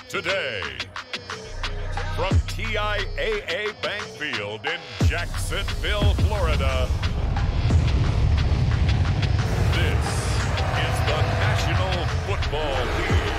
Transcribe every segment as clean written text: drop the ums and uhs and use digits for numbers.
Today, from TIAA Bank Field in Jacksonville, Florida, this is the National Football League.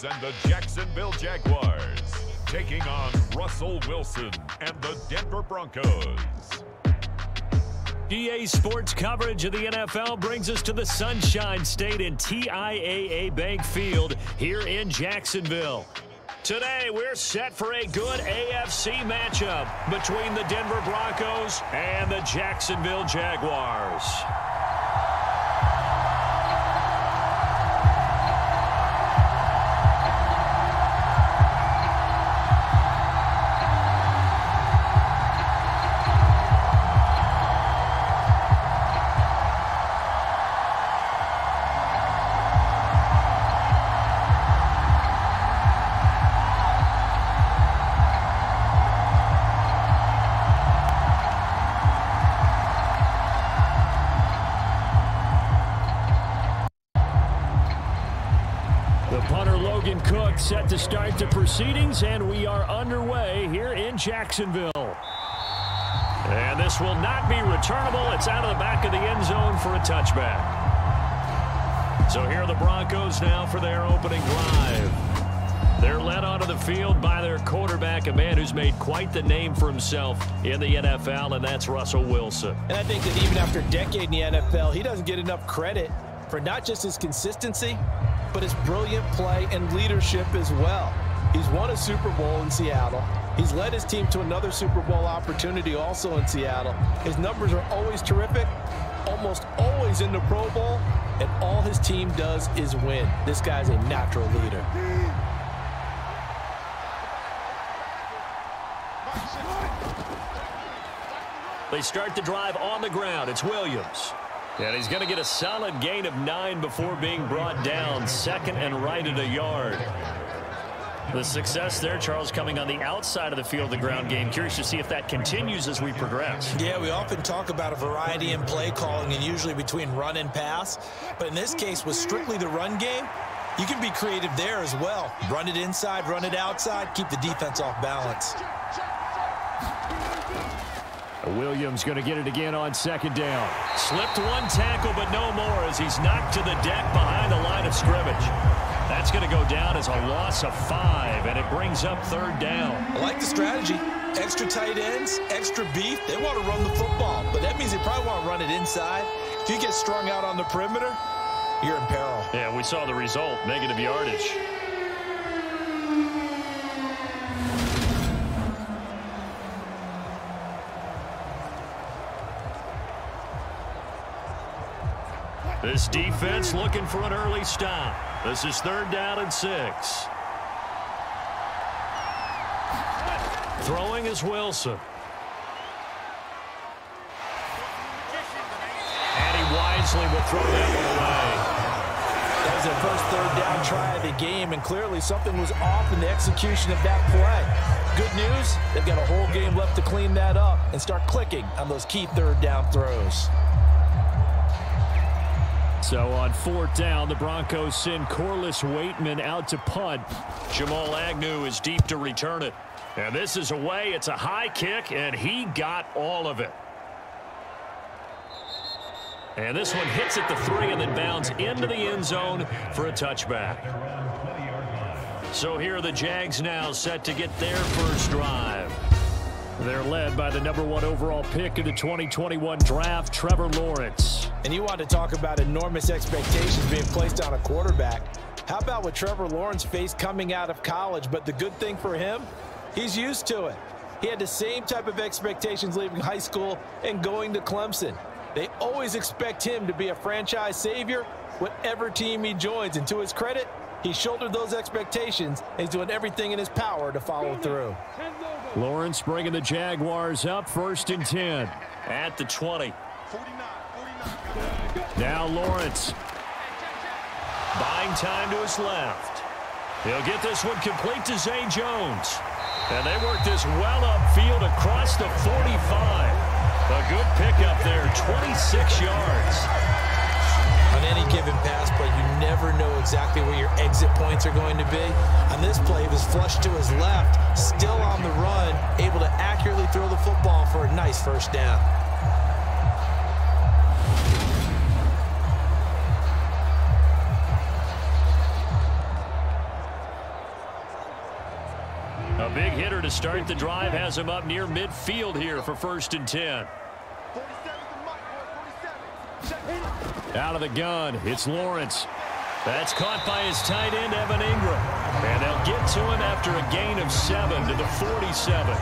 And the Jacksonville Jaguars taking on Russell Wilson and the Denver Broncos. EA Sports coverage of the NFL brings us to the Sunshine State in TIAA Bank Field here in Jacksonville. Today, we're set for a good AFC matchup between the Denver Broncos and the Jacksonville Jaguars. Set to start the proceedings, and we are underway here in Jacksonville. And this will not be returnable. It's out of the back of the end zone for a touchback. So here are the Broncos now for their opening drive. They're led onto the field by their quarterback, a man who's made quite the name for himself in the NFL, and that's Russell Wilson. And I think that even after a decade in the NFL, he doesn't get enough credit for not just his consistency, but his brilliant play and leadership as well. He's won a Super Bowl in Seattle. He's led his team to another Super Bowl opportunity also in Seattle. His numbers are always terrific, almost always in the Pro Bowl, and all his team does is win. This guy's a natural leader. They start the drive on the ground. It's Williams. And he's going to get a solid gain of 9 before being brought down. Second and right at a yard. The success there, Charles, coming on the outside of the field, the ground game. Curious to see if that continues as we progress. Yeah, we often talk about a variety in play calling and usually between run and pass. But in this case, with strictly the run game, you can be creative there as well. Run it inside, run it outside, keep the defense off balance. Williams going to get it again on second down. Slipped one tackle, but no more as he's knocked to the deck behind the line of scrimmage. That's going to go down as a loss of 5, and it brings up third down. I like the strategy. Extra tight ends, extra beef. They want to run the football, but that means they probably want to run it inside. If you get strung out on the perimeter, you're in peril. Yeah, we saw the result, negative yardage. This defense looking for an early stop. This is third down and 6. Throwing is Wilson. And he wisely will throw that one away. That was their first third down try of the game, and clearly something was off in the execution of that play. Good news, they've got a whole game left to clean that up and start clicking on those key third down throws. So on fourth down, the Broncos send Corliss Waitman out to punt. Jamal Agnew is deep to return it. And this is away. It's a high kick, and he got all of it. And this one hits at the 3 and then bounds into the end zone for a touchback. So here are the Jags now set to get their first drive. They're led by the #1 overall pick in the 2021 draft, Trevor Lawrence. And you want to talk about enormous expectations being placed on a quarterback. How about what Trevor Lawrence faced coming out of college? But the good thing for him, he's used to it. He had the same type of expectations leaving high school and going to Clemson. They always expect him to be a franchise savior, whatever team he joins. And to his credit, he shouldered those expectations and he's doing everything in his power to follow through. Lawrence bringing the Jaguars up 1st and 10 at the 20. Now Lawrence buying time to his left. He'll get this one complete to Zay Jones. And they work this well upfield across the 45. A good pickup there, 26 yards. On any given pass play, you never know exactly where your exit points are going to be. On this play, he was flushed to his left, still on the run, able to accurately throw the football for a nice first down. A big hitter to start the drive has him up near midfield here for 1st and 10. Out of the gun, it's Lawrence. That's caught by his tight end, Evan Ingram. And they'll get to him after a gain of 7 to the 47.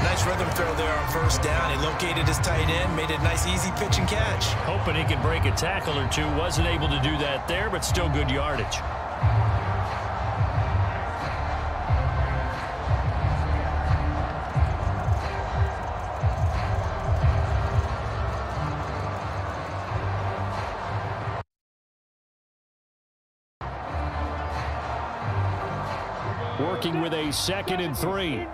Nice rhythm throw there on first down. He located his tight end, made a nice easy pitch and catch. Hoping he could break a tackle or two. Wasn't able to do that there, but still good yardage. Working with a 2nd and 3.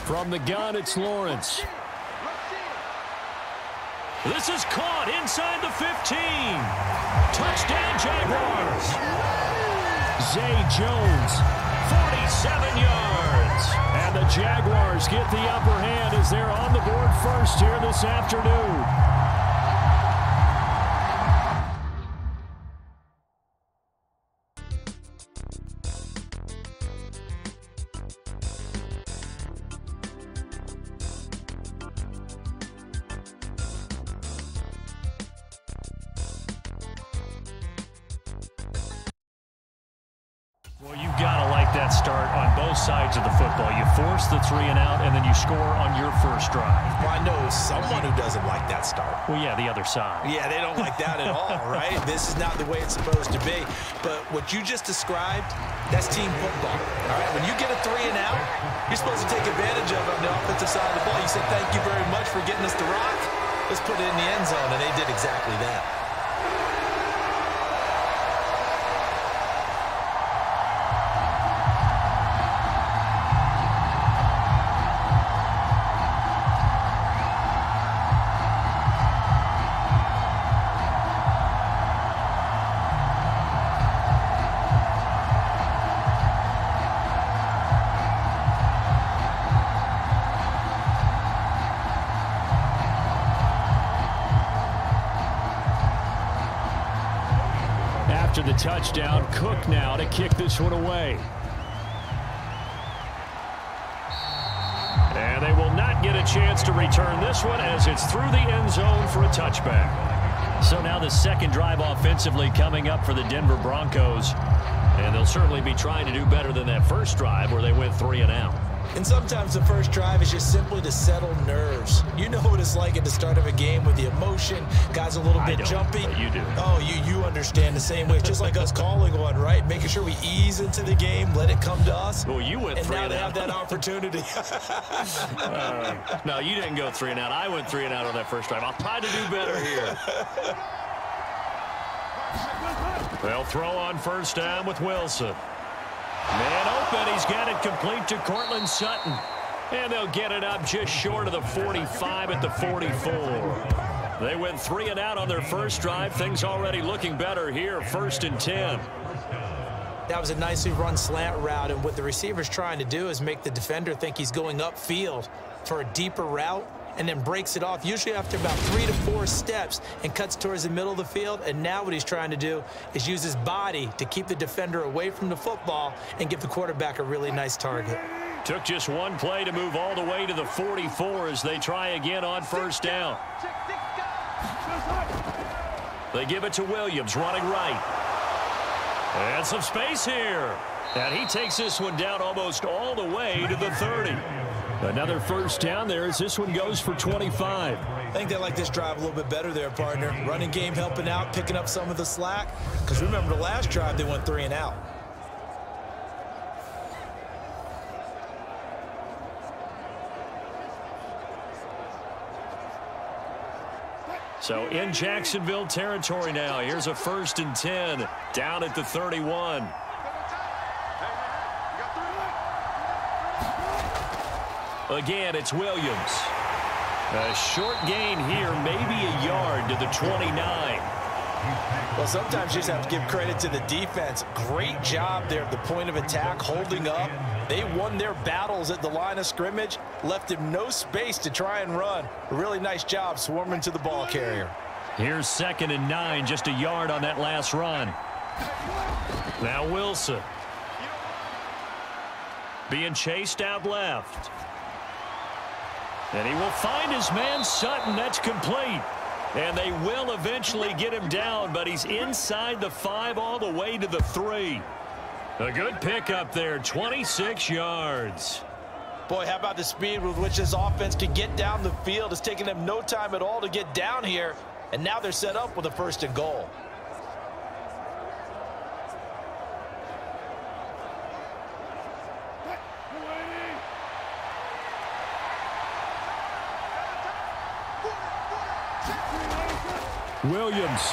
From the gun, it's Lawrence. This is caught inside the 15. Touchdown, Jaguars. Zay Jones, 47 yards. And the Jaguars get the upper hand as they're on the board first here this afternoon. Well, you've got to like that start on both sides of the football. You force the 3 and out, and then you score on your first drive. Well, I know someone who doesn't like that start. Well, yeah, the other side. Yeah, they don't like that at all, right? This is not the way it's supposed to be. But what you just described, that's team football. All right, when you get a 3 and out, you're supposed to take advantage of it on the offensive side of the ball. You said, thank you very much for getting us the rock. Let's put it in the end zone, and they did exactly that. After the touchdown, Cook now to kick this one away. And they will not get a chance to return this one as it's through the end zone for a touchback. So now the second drive offensively coming up for the Denver Broncos. And they'll certainly be trying to do better than that first drive where they went 3 and out. And sometimes the first drive is just simply to settle nerves. You know what it's like at the start of a game with the emotion. Guys a little bit jumpy. But you do. Oh, you understand the same way. It's just like us calling one, right? Making sure we ease into the game, let it come to us. Well, you went 3 and and now out. they have that opportunity. No, you didn't go 3 and out. I went 3 and out on that first drive. I'll try to do better here. They'll throw on first down with Wilson. Man open, he's got it complete to Cortland Sutton. And they'll get it up just short of the 45 at the 44. They went 3 and out on their first drive. Things already looking better here. 1st and 10. That was a nicely run slant route, and what the receiver's trying to do is make the defender think he's going upfield for a deeper route, and then breaks it off, usually after about 3 to 4 steps, and cuts towards the middle of the field. And now what he's trying to do is use his body to keep the defender away from the football and give the quarterback a really nice target. Took just one play to move all the way to the 44 as they try again on 1st down. They give it to Williams, running right. And some space here. And he takes this one down almost all the way to the 30. Another 1st down there as this one goes for 25. I think they like this drive a little bit better there, partner. Running game helping out, picking up some of the slack. Because remember, the last drive they went 3 and out. So in Jacksonville territory now. Here's a 1st and 10 down at the 31. Again, it's Williams. A short gain here, maybe a yard to the 29. Well, sometimes you just have to give credit to the defense. Great job there at the point of attack, holding up. They won their battles at the line of scrimmage, left him no space to try and run. A really nice job swarming to the ball carrier. Here's 2nd and 9, just a yard on that last run. Now Wilson. Being chased out left. And he will find his man Sutton. That's complete. And they will eventually get him down, but he's inside the 5 all the way to the 3. A good pickup there, 26 yards. Boy, how about the speed with which this offense can get down the field? It's taking them no time at all to get down here, and now they're set up with a 1st and goal. Williams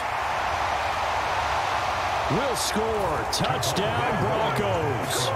will score. Touchdown, Broncos.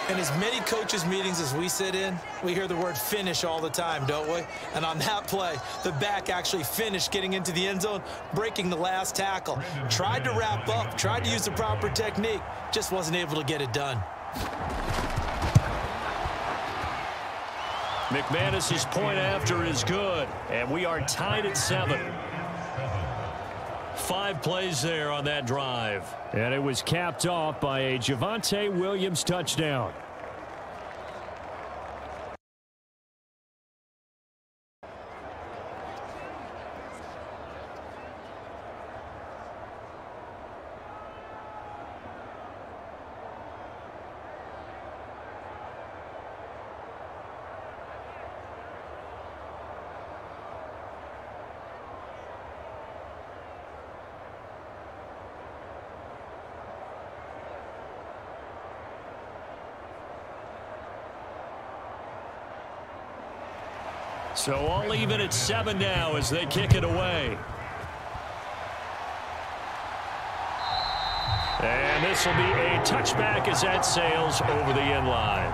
In as many coaches' meetings as we sit in, we hear the word finish all the time, don't we? And on that play, the back actually finished getting into the end zone, breaking the last tackle. Tried to wrap up, tried to use the proper technique, just wasn't able to get it done. McManus's point after is good, and we are tied at 7. 5 plays there on that drive. And it was capped off by a Javonte Williams touchdown. So all even at 7 now as they kick it away. And this will be a touchback as that sails over the end line.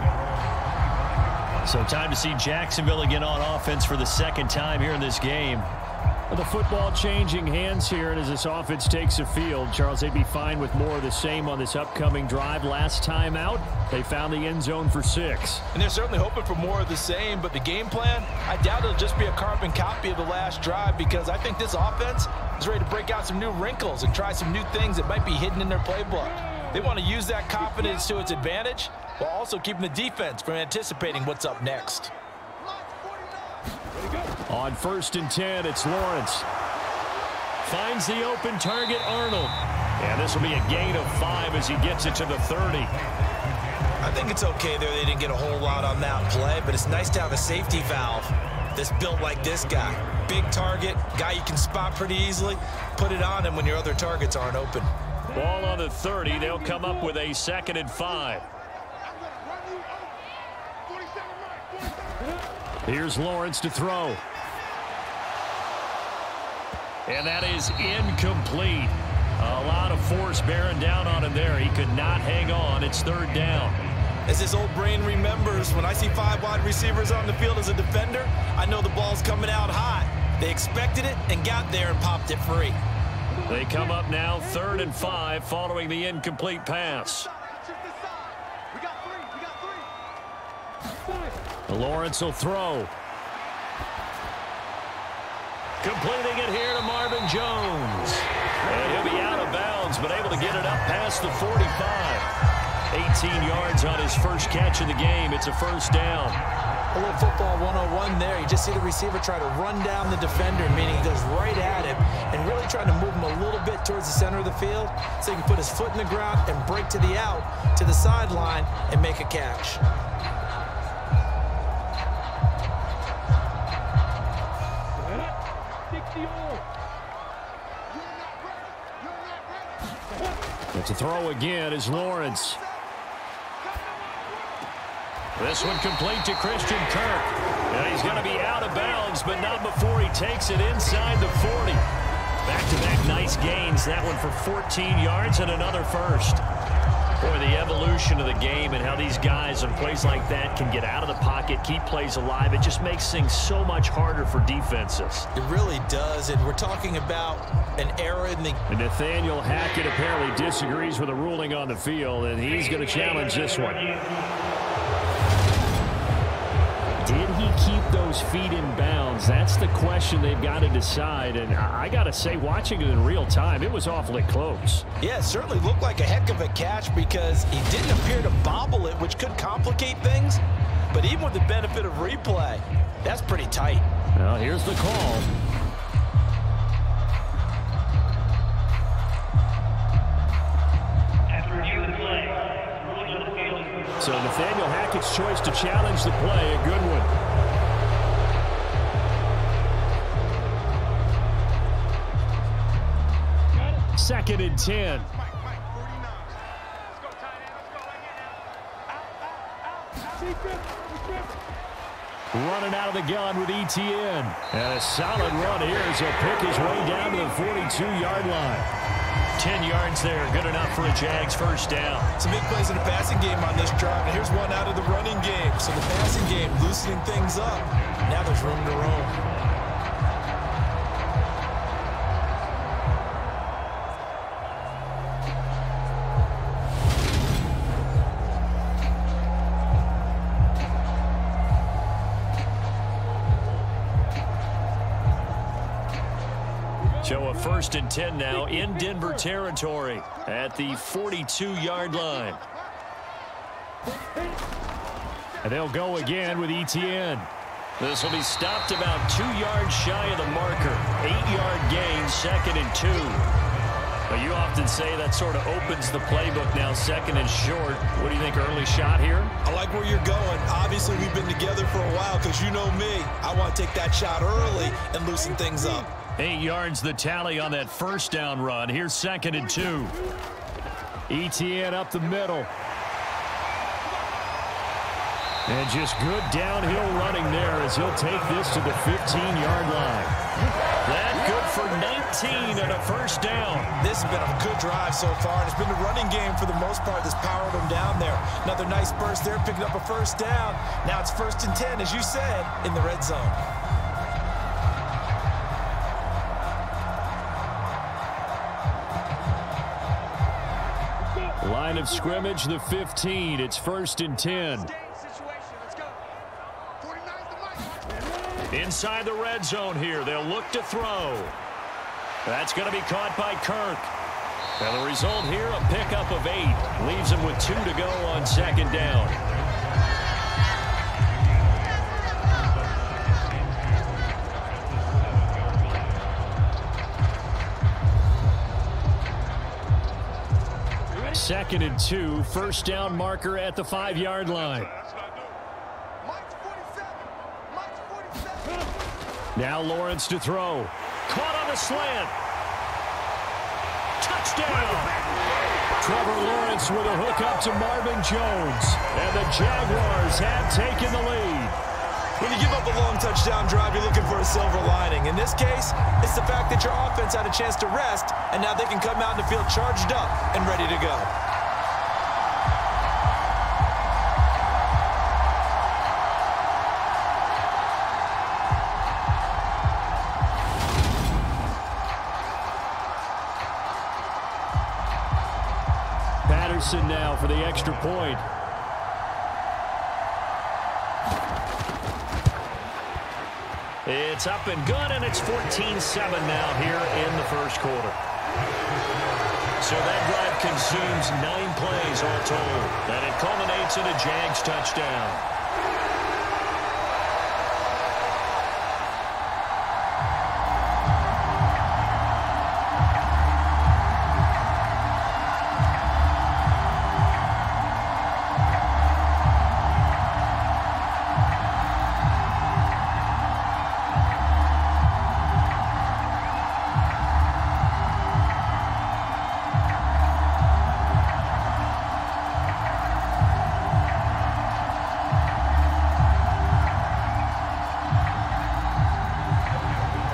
So time to see Jacksonville again on offense for the 2nd time here in this game. The football changing hands here, and as this offense takes the field, Charles, they'd be fine with more of the same on this upcoming drive. Last time out, they found the end zone for 6. And they're certainly hoping for more of the same, but the game plan, I doubt it'll just be a carbon copy of the last drive, because I think this offense is ready to break out some new wrinkles and try some new things that might be hidden in their playbook. They want to use that confidence to its advantage while also keeping the defense from anticipating what's up next. On 1st and 10, it's Lawrence. Finds the open target, Arnold. And this will be a gain of 5 as he gets it to the 30. I think it's okay there. They didn't get a whole lot on that play, but it's nice to have a safety valve that's built like this guy. Big target, guy you can spot pretty easily. Put it on him when your other targets aren't open. Ball on the 30. They'll come up with a 2nd and 5. Here's Lawrence to throw. And that is incomplete. A lot of force bearing down on him there. He could not hang on. It's third down. As his old brain remembers, when I see 5 wide receivers on the field as a defender, I know the ball's coming out high. They expected it and got there and popped it free. They come up now 3rd and 5 following the incomplete pass. Lawrence will throw. Completing it here to Marvin Jones. And he'll be out of bounds, but able to get it up past the 45. 18 yards on his first catch of the game. It's a first down. A little football 101 there. You just see the receiver try to run down the defender, meaning he goes right at him and really trying to move him a little bit towards the center of the field so he can put his foot in the ground and break to the out, to the sideline, and make a catch. To throw again is Lawrence. This one complete to Christian Kirk. And he's going to be out of bounds, but not before he takes it inside the 40. Back-to-back nice gains. That one for 14 yards and another first. Boy, the evolution of the game and how these guys on plays like that can get out of the pocket, keep plays alive. It just makes things so much harder for defenses. It really does, and we're talking about an era in the... And Nathaniel Hackett apparently disagrees with the ruling on the field, and he's going to challenge this one. Did he keep those feet in bounds? That's the question they've got to decide. And I got to say, watching it in real time, it was awfully close. Yeah, it certainly looked like a heck of a catch because he didn't appear to bobble it, which could complicate things. But even with the benefit of replay, that's pretty tight. Well, here's the call. So Nathaniel Hackett's choice to challenge the play, a good one. Second and 10. Running out of the gun with ETN. And a solid run here as he'll pick his way down to the 42-yard line. 10 yards there, good enough for a Jags first down. Some big plays in the passing game on this drive, and here's one out of the running game. So the passing game loosening things up. Now there's room to roam. So a 1st and 10 now in Denver territory at the 42-yard line. And they'll go again with ETN. This will be stopped about 2 yards shy of the marker. 8-yard gain, 2nd and 2. But you often say that sort of opens the playbook now, 2nd and short. What do you think, early shot here? I like where you're going. Obviously, we've been together for a while because you know me. I want to take that shot early and loosen things up. 8 yards the tally on that first down run. Here's 2nd and 2. ETN up the middle. And just good downhill running there as he'll take this to the 15-yard line. That good for 19 and a first down. This has been a good drive so far, and it's been the running game for the most part that's powered them down there. Another nice burst there, picking up a first down. Now it's 1st and 10, as you said, in the red zone. Line of scrimmage, the 15. It's 1st and 10. Inside the red zone here. They'll look to throw. That's going to be caught by Kirk. And the result here, a pickup of 8. Leaves him with 2 to go on 2nd down. Second and 2, first down marker at the 5-yard line. Now Lawrence to throw. Caught on the slant. Touchdown. Trevor Lawrence with a hook up to Marvin Jones. And the Jaguars have taken the lead. When you give up a long touchdown drive, you're looking for a silver lining. In this case, it's the fact that your offense had a chance to rest, and now they can come out in the field charged up and ready to go. Patterson now for the extra point. It's up and good, and it's 14-7 now here in the first quarter. So that drive consumes 9 plays all told, and it culminates in a Jags touchdown.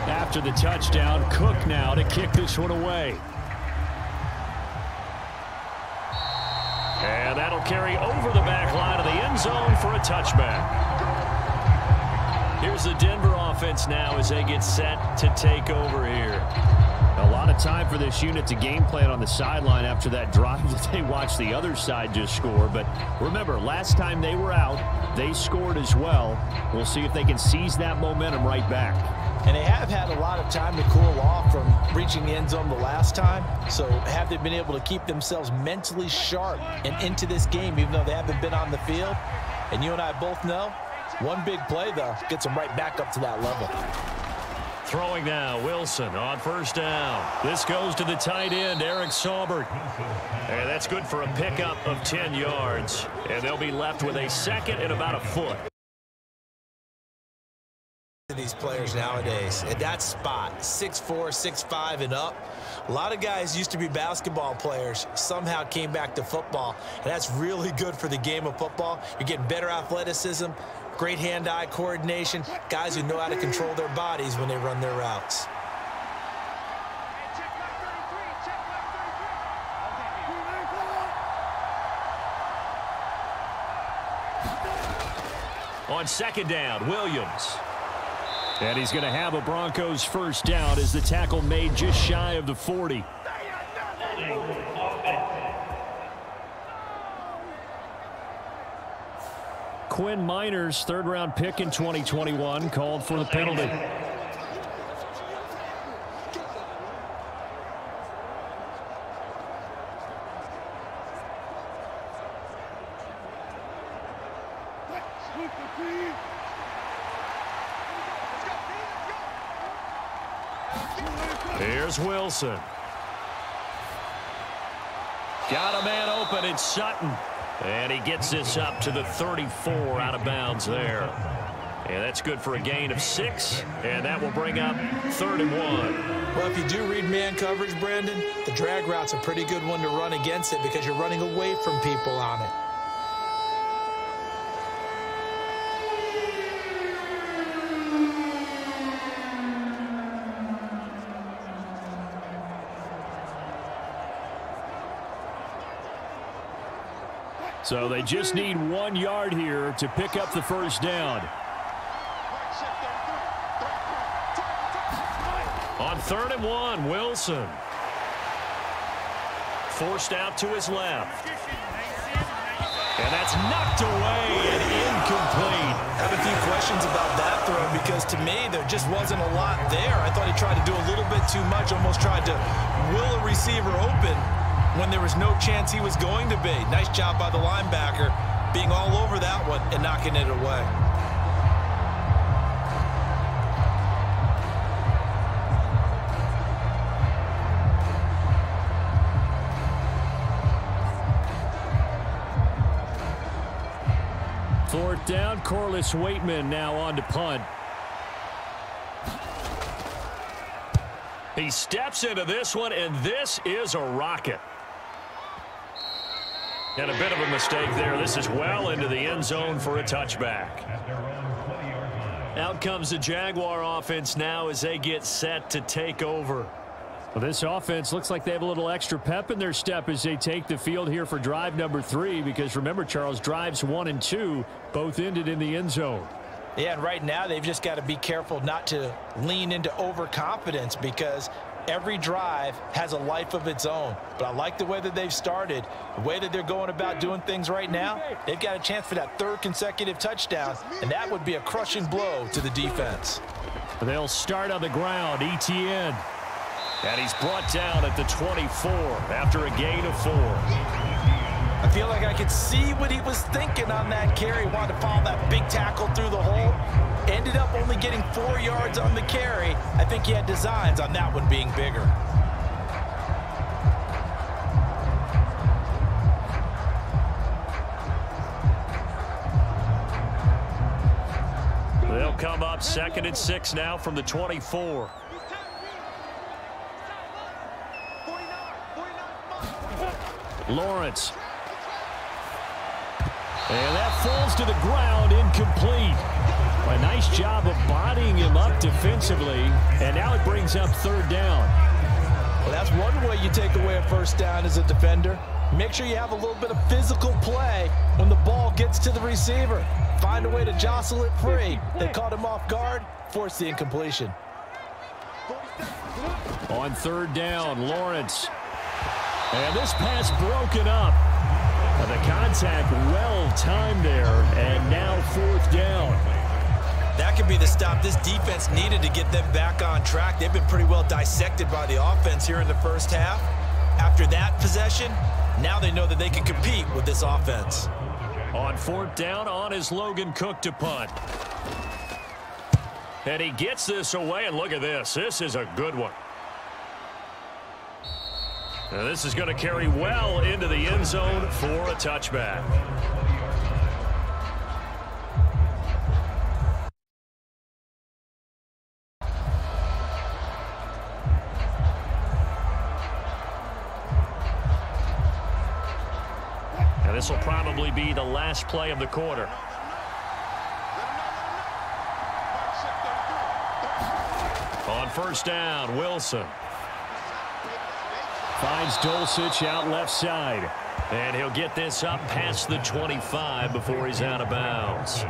After the touchdown, Cook now to kick this one away. And that'll carry over the back line of the end zone for a touchback. Here's the Denver offense now as they get set to take over here. A lot of time for this unit to game plan on the sideline after that drive that they watched the other side just score. But remember, last time they were out, they scored as well. We'll see if they can seize that momentum right back. And they have had a lot of time to cool off from reaching the end zone the last time. So have they been able to keep themselves mentally sharp and into this game, even though they haven't been on the field? And you and I both know, one big play, though, gets them right back up to that level. Throwing now, Wilson on first down. This goes to the tight end, Eric Saubert. And that's good for a pickup of 10 yards. And they'll be left with a second and about a foot. These players nowadays at that spot, 6'4", 6'5", and up. A lot of guys used to be basketball players, somehow came back to football, and that's really good for the game of football. You're getting better athleticism, great hand-eye coordination, guys who know how to control their bodies when they run their routes. On second down, Williams. And he's going to have a Broncos first down as the tackle made just shy of the 40. Quinn Miners, third-round pick in 2021, called for the penalty. Here's Wilson. Got a man open, it's Sutton. And he gets this up to the 34 out of bounds there. And that's good for a gain of 6. And that will bring up 3rd and 1. Well, if you do read man coverage, Brandon, the drag route's a pretty good one to run against it because you're running away from people on it. So they just need 1 yard here to pick up the first down. On 3rd and 1, Wilson. Forced out to his left. And that's knocked away and incomplete. I have a few questions about that throw because to me there just wasn't a lot there. I thought he tried to do a little bit too much, almost tried to will a receiver open when there was no chance he was going to be. Nice job by the linebacker being all over that one and knocking it away. Fourth down, Corliss Waitman now on to punt. He steps into this one, and this is a rocket. And a bit of a mistake there. This is well into the end zone for a touchback. Out comes the Jaguar offense now as they get set to take over. Well, this offense looks like they have a little extra pep in their step as they take the field here for drive number 3, because remember, Charles, drives 1 and 2 both ended in the end zone. Yeah, and right now they've just got to be careful not to lean into overconfidence, because every drive has a life of its own. But I like the way that they've started, the way that they're going about doing things right now. They've got a chance for that 3rd consecutive touchdown, and that would be a crushing blow to the defense. They'll start on the ground. Etienne. And he's brought down at the 24 after a gain of 4. I feel like I could see what he was thinking on that carry. Wanted to follow that big tackle through the hole. Ended up only getting 4 yards on the carry. I think he had designs on that one being bigger. They'll come up 2nd and 6 now from the 24. Lawrence. And that falls to the ground, incomplete. A nice job of bodying him up defensively, and now it brings up 3rd down. Well, that's one way you take away a 1st down as a defender. Make sure you have a little bit of physical play when the ball gets to the receiver. Find a way to jostle it free. They caught him off guard, forced the incompletion. On 3rd down, Lawrence. And this pass broken up. The contact well timed there, and now 4th down. That could be the stop this defense needed to get them back on track. They've been pretty well dissected by the offense here in the 1st half. After that possession, now they know that they can compete with this offense. On 4th down, on is Logan Cook to punt. And he gets this away, and look at this. This is a good one. Now this is going to carry well into the end zone for a touchback. Now this will probably be the last play of the quarter. On 1st down, Wilson. Finds Dulcich out left side. And he'll get this up past the 25 before he's out of bounds.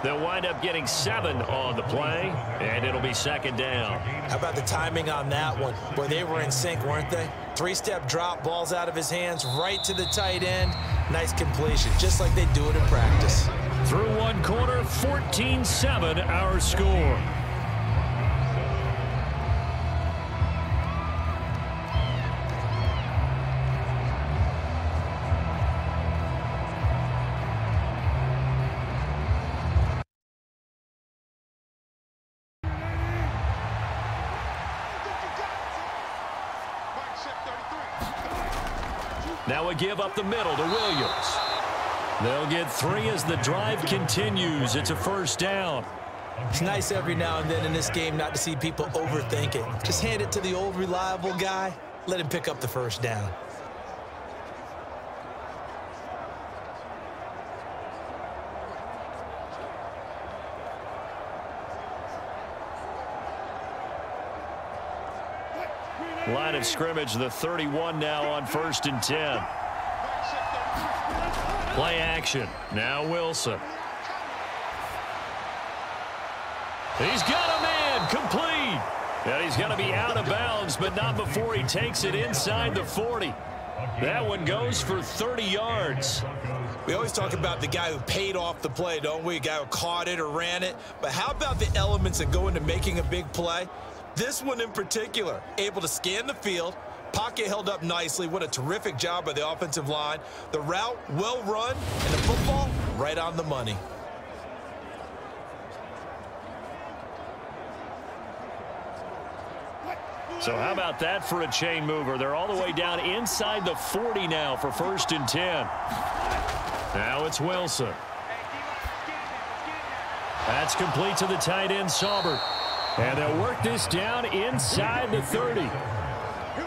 They'll wind up getting 7 on the play, and it'll be 2nd down. How about the timing on that one? Boy, they were in sync, weren't they? 3-step drop, balls out of his hands, right to the tight end. Nice completion, just like they do it in practice. Through 1 quarter, 14-7 our score. Now a give up the middle to Williams. They'll get 3 as the drive continues. It's a 1st down. It's nice every now and then in this game not to see people overthink it. Just hand it to the old reliable guy. Let him pick up the 1st down. Line of scrimmage, the 31 now on 1st and 10. Play action. Now Wilson. He's got a man complete. And he's going to be out of bounds, but not before he takes it inside the 40. That one goes for 30 yards. We always talk about the guy who paid off the play, don't we? A guy who caught it or ran it. But how about the elements that go into making a big play? This one in particular, able to scan the field, pocket held up nicely. What a terrific job by the offensive line. The route, well run, and the football, right on the money. So how about that for a chain mover? They're all the way down inside the 40 now for 1st and 10. Now it's Wilson. That's complete to the tight end, Saubert. And they'll work this down inside the 30.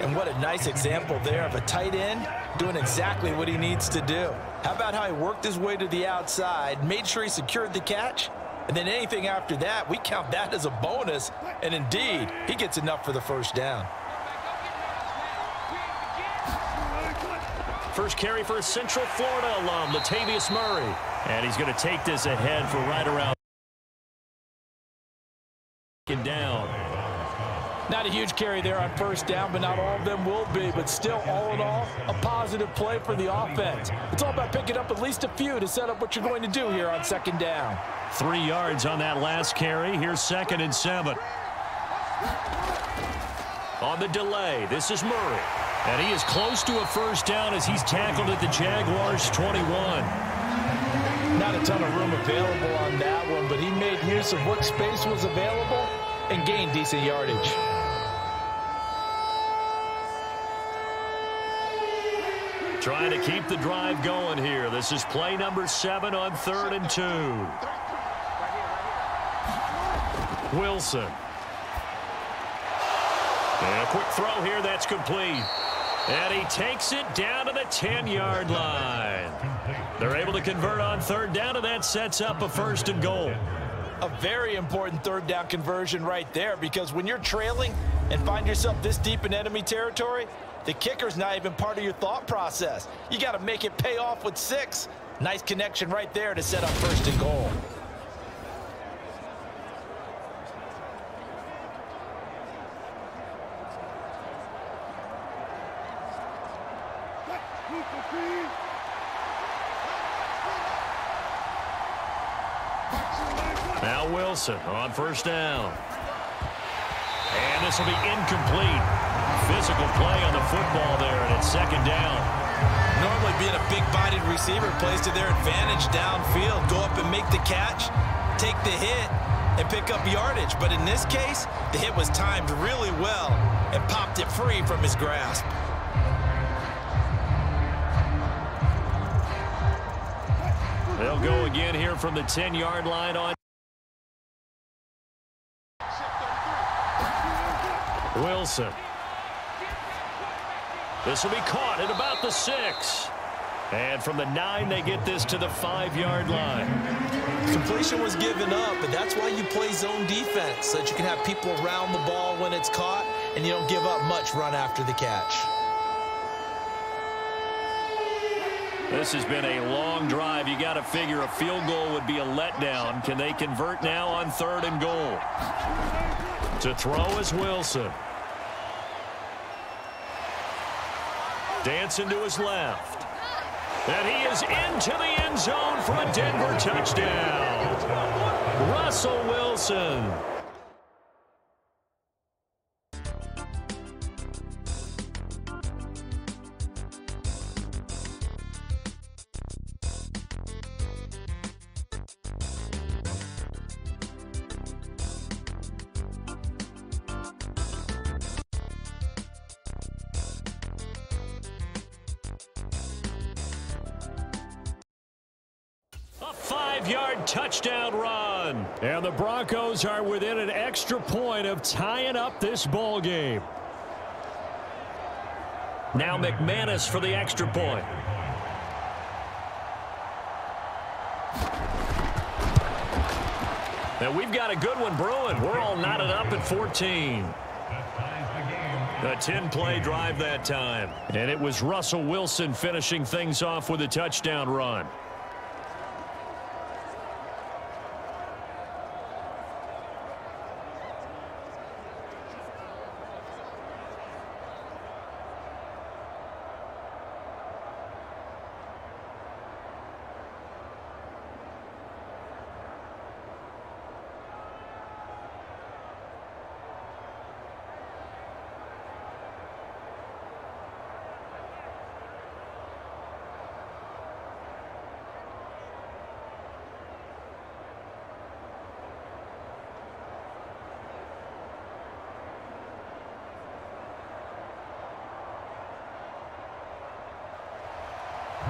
And what a nice example there of a tight end doing exactly what he needs to do. How about how he worked his way to the outside, made sure he secured the catch, And then anything after that, we count that as a bonus. And indeed, he gets enough for the first down. First carry for a Central Florida alum, Latavius Murray. And he's going to take this ahead for right around down. Not a huge carry there on first down, but not all of them will be. But still, all in all, a positive play for the offense. It's all about picking up at least a few to set up what you're going to do here on second down. 3 yards on that last carry. Here's 2nd and 7. On the delay, this is Murray. And he is close to a first down as he's tackled at the Jaguars' 21. Not a ton of room available on that one, but he made use of what space was available and gained decent yardage. Trying to keep the drive going here. This is play number 7 on 3rd and 2. Wilson. And a quick throw here that's complete. And he takes it down to the 10-yard line. They're able to convert on 3rd down, and that sets up a 1st and goal. A very important 3rd down conversion right there, because when you're trailing and find yourself this deep in enemy territory, the kicker's not even part of your thought process. You got to make it pay off with 6. Nice connection right there to set up 1st and goal. Now Wilson on 1st down. And this will be incomplete. Physical play on the football there, and it's 2nd down. Normally being a big-bodied receiver plays to their advantage downfield. Go up and make the catch, take the hit, and pick up yardage. But in this case, the hit was timed really well and popped it free from his grasp. They'll go again here from the 10-yard line on. Wilson. This will be caught at about the 6. And from the 9, they get this to the 5-yard line. Completion was given up, but that's why you play zone defense, so that you can have people around the ball when it's caught, and you don't give up much run after the catch. This has been a long drive. You got to figure a field goal would be a letdown. Can they convert now on 3rd and goal? To throw is Wilson. Dancing to his left. And he is into the end zone for a Denver touchdown. Russell Wilson. A 5-yard touchdown run. And the Broncos are within an extra point of tying up this ball game. Now McManus for the extra point. And we've got a good one brewing. We're all knotted up at 14. A 10-play drive that time. And it was Russell Wilson finishing things off with a touchdown run.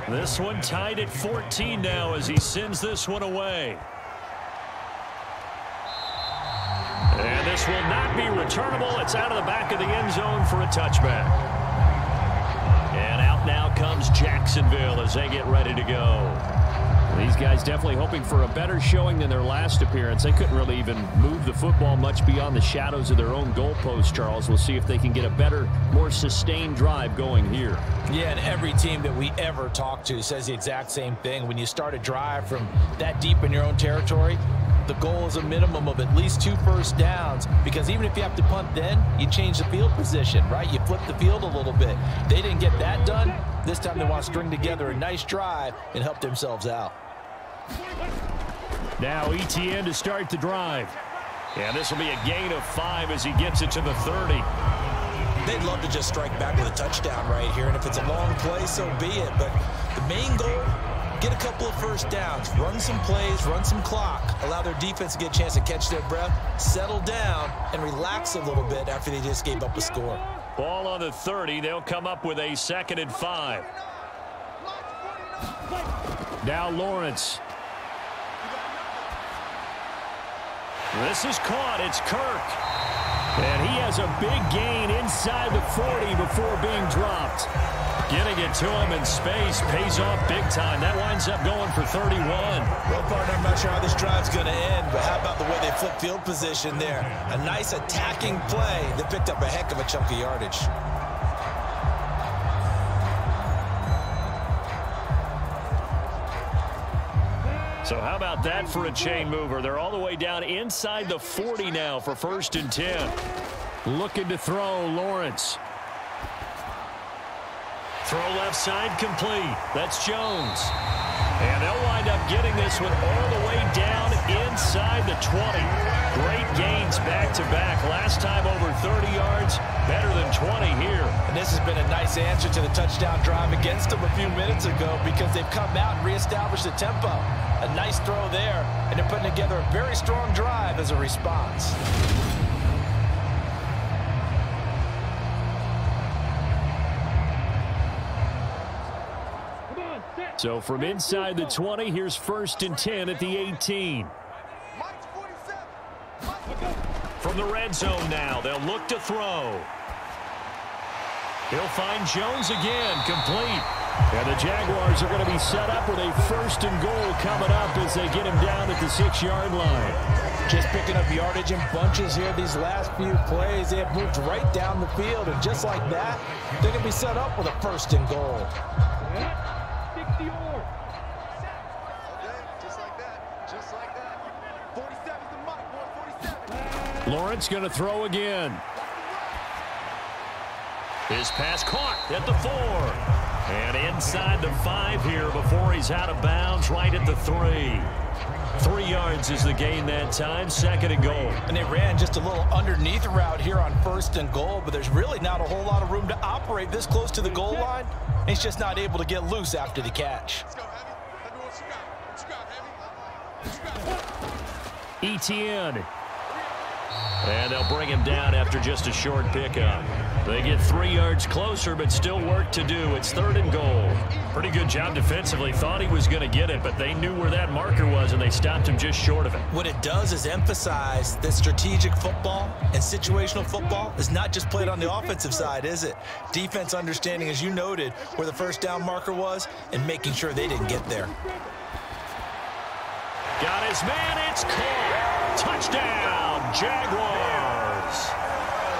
This one tied at 14 now as he sends this one away. And this will not be returnable. It's out of the back of the end zone for a touchback. And out now comes Jacksonville as they get ready to go. These guys definitely hoping for a better showing than their last appearance. They couldn't really even move the football much beyond the shadows of their own goalpost, Charles. We'll see if they can get a better, more sustained drive going here. Yeah, and every team that we ever talk to says the exact same thing. When you start a drive from that deep in your own territory, the goal is a minimum of at least 2 first downs, because even if you have to punt then, you change the field position, right? You flip the field a little bit. They didn't get that done. This time they want to string together a nice drive and help themselves out. Now ETN to start the drive. And this will be a gain of 5 as he gets it to the 30. They'd love to just strike back with a touchdown right here, and if it's a long play, so be it. But the main goal, get a couple of first downs, run some plays, run some clock, allow their defense to get a chance to catch their breath, settle down, and relax a little bit after they just gave up a score. Ball on the 30. They'll come up with a 2nd and 5. Now Lawrence. This is caught. It's Kirk. And he has a big gain inside the 40 before being dropped. Getting it to him in space pays off big time. That winds up going for 31. Well, partner, I'm not sure how this drive's going to end, but how about the way they flip field position there? A nice attacking play that picked up a heck of a chunk of yardage. So how about that for a chain mover? They're all the way down inside the 40 now for 1st and 10. Looking to throw, Lawrence. Throw left side complete. That's Jones. And they'll wind up getting this one all the way down inside the 20. Great gains back-to-back. Last time over 30 yards, better than 20 here. And this has been a nice answer to the touchdown drive against them a few minutes ago, because they've come out and reestablished the tempo. A nice throw there, and they're putting together a very strong drive as a response. So from inside the 20, here's 1st and 10 at the 18. From the red zone now, they'll look to throw. He'll find Jones again, complete. And the Jaguars are going to be set up with a 1st and goal coming up as they get him down at the 6-yard line. Just picking up yardage in bunches here these last few plays. They have moved right down the field, and just like that, they're going to be set up with a 1st and goal. Lawrence going to throw again. His pass caught at the 4. And inside the 5 here before he's out of bounds, right at the 3. 3 yards is the gain that time, 2nd and goal. And they ran just a little underneath route here on 1st and goal, but there's really not a whole lot of room to operate this close to the goal line. He's just not able to get loose after the catch. ETN. And they'll bring him down after just a short pickup. They get 3 yards closer, but still work to do. It's 3rd and goal. Pretty good job defensively. Thought he was going to get it, but they knew where that marker was, and they stopped him just short of it. What it does is emphasize that strategic football and situational football is not just played on the offensive side, is it? Defense understanding, as you noted, where the 1st down marker was and making sure they didn't get there. Got his man. It's caught. Touchdown, Jaguars.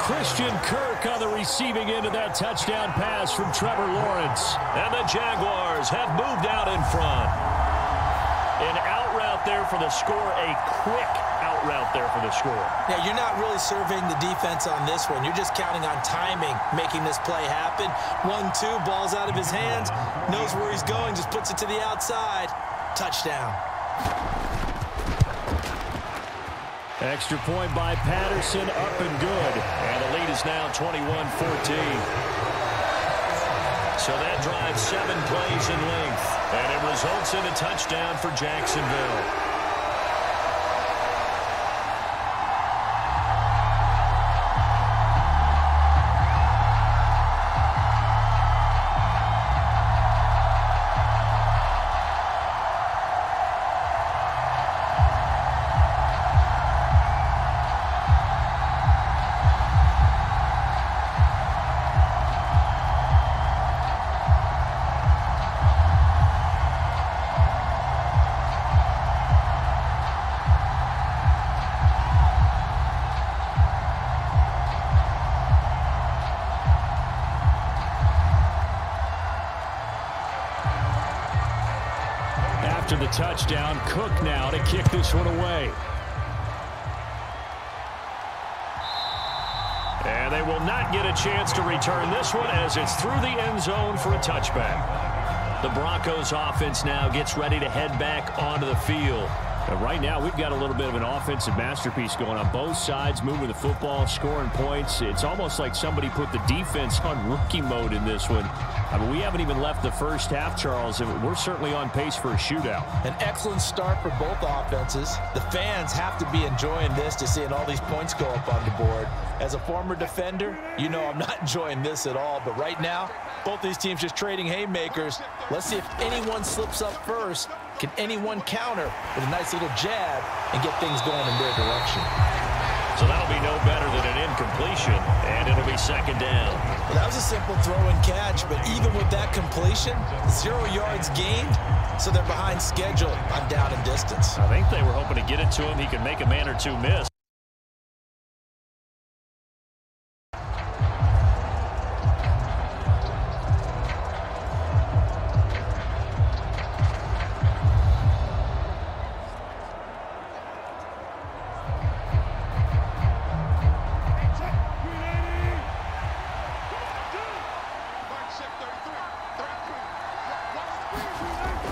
Christian Kirk on the receiving end of that touchdown pass from Trevor Lawrence. And the Jaguars have moved out in front. An out route there for the score, a quick out route there for the score. Yeah, you're not really surveying the defense on this one. You're just counting on timing, making this play happen. 1-2, ball's out of his hands, knows where he's going, just puts it to the outside. Touchdown. Extra point by Patterson, up and good. And the lead is now 21-14. So that drives 7 plays in length. And it results in a touchdown for Jacksonville. after the touchdown. Cook now to kick this one away. And they will not get a chance to return this one as it's through the end zone for a touchback. The Broncos offense now gets ready to head back onto the field. But right now, we've got a little bit of an offensive masterpiece going on both sides, moving the football, scoring points. It's almost like somebody put the defense on rookie mode in this one. I mean, we haven't even left the first half, Charles, and we're certainly on pace for a shootout. An excellent start for both offenses. The fans have to be enjoying this to seeing all these points go up on the board. As a former defender, you know I'm not enjoying this at all. But right now, both these teams just trading haymakers. Let's see if anyone slips up first. Can anyone counter with a nice little jab and get things going in their direction? So that'll be no better than an incompletion, and it'll be second down. Well, that was a simple throw and catch, but even with that completion, 0 yards gained, so they're behind schedule on down and distance. I think they were hoping to get it to him. He could make a man or two miss.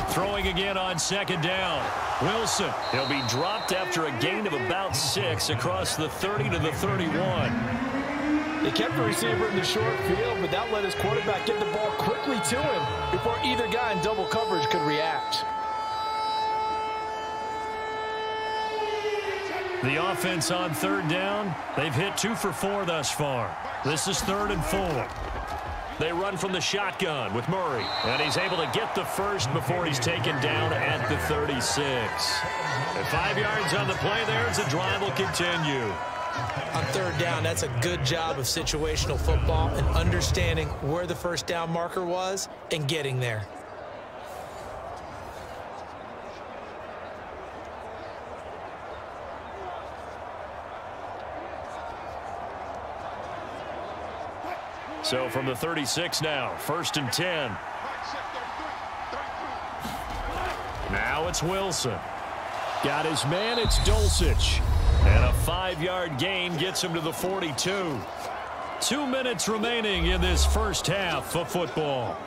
Throwing again on second down. Wilson, he'll be dropped after a gain of about 6 across the 30 to the 31. They kept the receiver in the short field, but that let his quarterback get the ball quickly to him before either guy in double coverage could react. The offense on third down, they've hit 2 for 4 thus far. This is 3rd and 4. They run from the shotgun with Murray, and he's able to get the first before he's taken down at the 36. And 5 yards on the play there as the drive will continue. On third down, that's a good job of situational football and understanding where the first down marker was and getting there. So from the 36 now, 1st and 10. Now it's Wilson. Got his man, it's Dulcich. And a 5-yard gain gets him to the 42. 2 minutes remaining in this first half of football.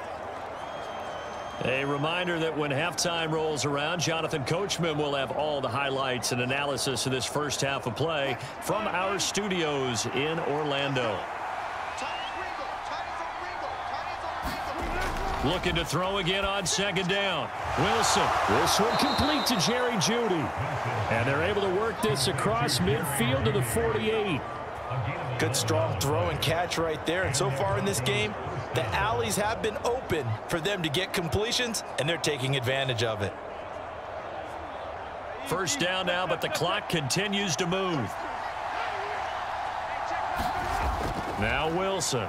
A reminder that when halftime rolls around, Jonathan Coachman will have all the highlights and analysis of this first half of play from our studios in Orlando. Looking to throw again on second down. Wilson. This one complete to Jerry Jeudy. And they're able to work this across midfield to the 48. Good strong throw and catch right there. And so far in this game, the alleys have been open for them to get completions, and they're taking advantage of it. First down now, but the clock continues to move. Now Wilson.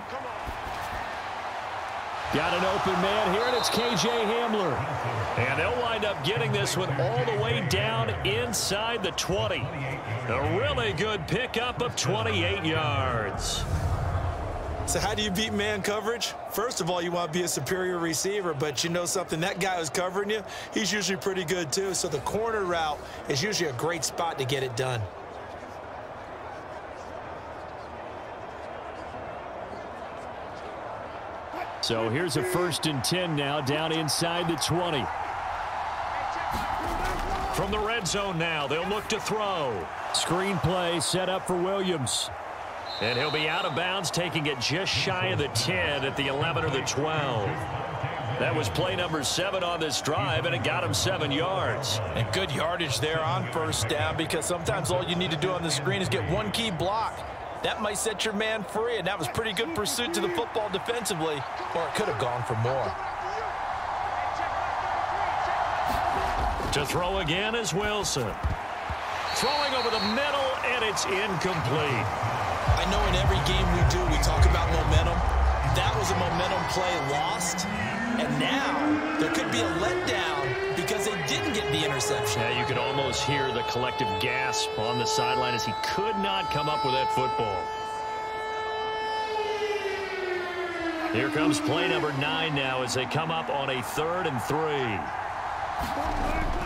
Got an open man here, and it's K.J. Hamler. And they'll wind up getting this one all the way down inside the 20. A really good pickup of 28 yards. So how do you beat man coverage? First of all, you want to be a superior receiver, but you know something, that guy who's covering you, he's usually pretty good too. So the corner route is usually a great spot to get it done. So here's a 1st and 10 now, down inside the 20. From the red zone now, they'll look to throw. Screen play set up for Williams. And he'll be out of bounds, taking it just shy of the 10 at the 11 or the 12. That was play number 7 on this drive, and it got him 7 yards. And good yardage there on first down, because sometimes all you need to do on the screen is get one key block. That might set your man free, and that was pretty good pursuit to the football defensively, or it could have gone for more. To throw again is Wilson. Throwing over the middle, and it's incomplete. I know in every game we do, we talk about momentum. That was a momentum play lost, and now there could be a letdown because they didn't get the interception. Yeah, you could almost hear the collective gasp on the sideline as he could not come up with that football. Here comes play number 9 now as they come up on a 3rd and 3.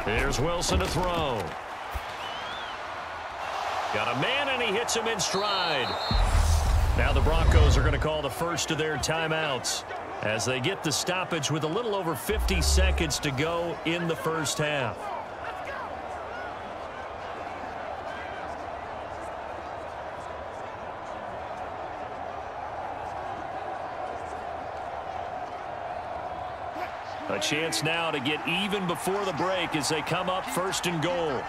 Here's Wilson to throw. Got a man, and he hits him in stride. Now the Broncos are going to call the first of their timeouts as they get the stoppage with a little over 50 seconds to go in the first half. A chance now to get even before the break as they come up first and goal.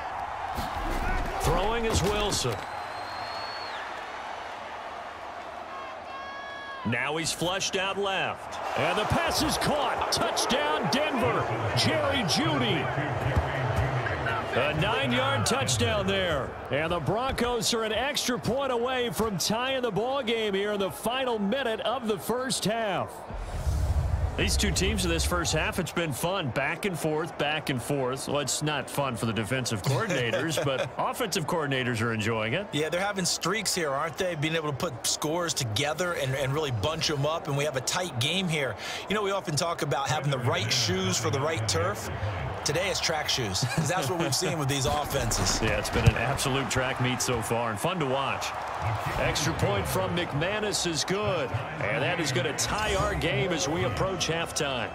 Throwing is Wilson. Now he's flushed out left. And the pass is caught. Touchdown, Denver. Jerry Jeudy. A 9-yard touchdown there. And the Broncos are an extra point away from tying the ball game here in the final minute of the first half. These two teams in this first half, it's been fun. Back and forth, back and forth. Well, it's not fun for the defensive coordinators, but offensive coordinators are enjoying it. Yeah, they're having streaks here, aren't they? Being able to put scores together and really bunch them up, and we have a tight game here. You know, we often talk about having the right shoes for the right turf. Today it's track shoes, because that's what we've seen with these offenses. Yeah, it's been an absolute track meet so far, and fun to watch. Extra point from McManus is good, and that is going to tie our game as we approach halftime.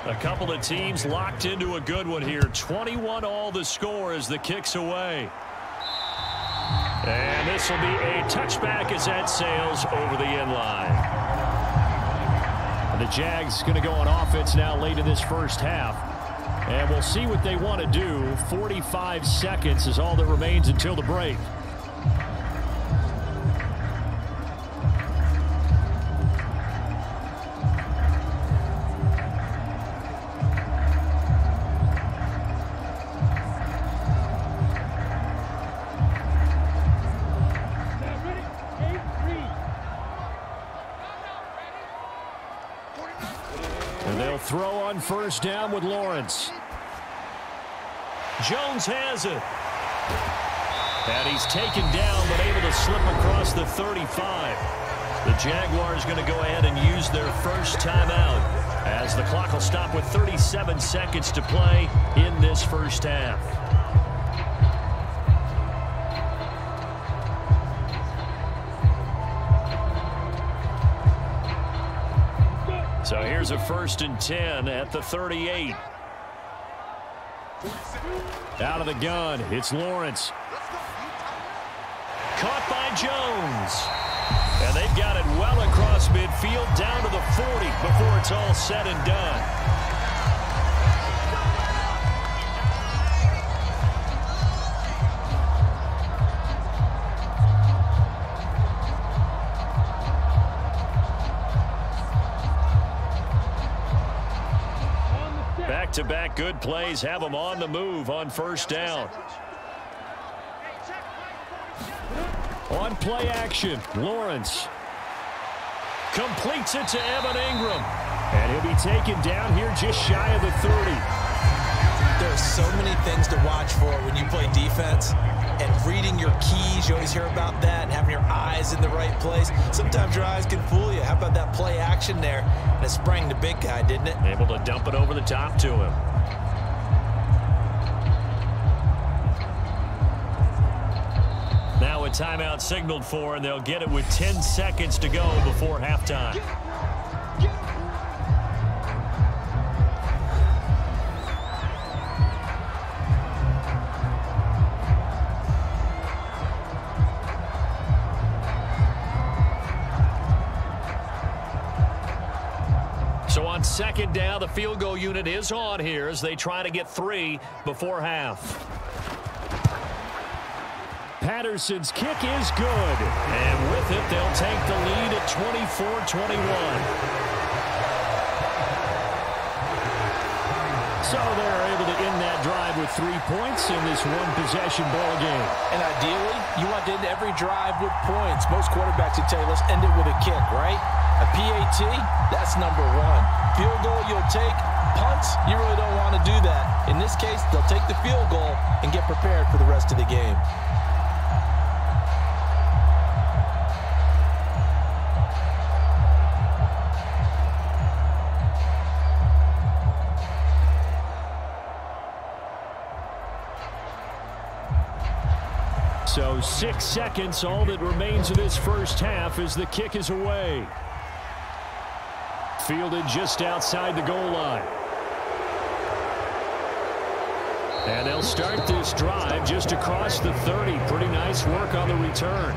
A couple of teams locked into a good one here. 21 all the score as the kick's away. And this will be a touchback as that sails over the end line. And the Jags going to go on offense now late in this first half. And we'll see what they want to do. 45 seconds is all that remains until the break. Throw on first down with Lawrence. Jones has it. And he's taken down but able to slip across the 35. The Jaguars going to go ahead and use their first timeout as the clock will stop with 37 seconds to play in this first half. So here's a 1st and 10 at the 38. Out of the gun, it's Lawrence. Caught by Jones. And they've got it well across midfield down to the 40 before it's all said and done. Back-to-back good plays have them on the move on first down. On play action, Lawrence completes it to Evan Ingram. And he'll be taken down here just shy of the 30. There are so many things to watch for when you play defense. And reading your keys, you always hear about that, and having your eyes in the right place. Sometimes your eyes can fool you. How about that play action there? And it sprang the big guy, didn't it? Able to dump it over the top to him. Now a timeout signaled for, and they'll get it with 10 seconds to go before halftime. So on second down, the field goal unit is on here as they try to get 3 before half. Patterson's kick is good. And with it, they'll take the lead at 24-21. So they're able to end that drive with 3 points in this one-possession ball game. And ideally, you want to end every drive with points. Most quarterbacks would tell you, let's end it with a kick, right? A PAT, that's number one. Field goal, you'll take. Punts, you really don't want to do that. In this case, they'll take the field goal and get prepared for the rest of the game. So 6 seconds, all that remains of this first half as the kick is away. Fielded just outside the goal line. And they'll start this drive just across the 30. Pretty nice work on the return.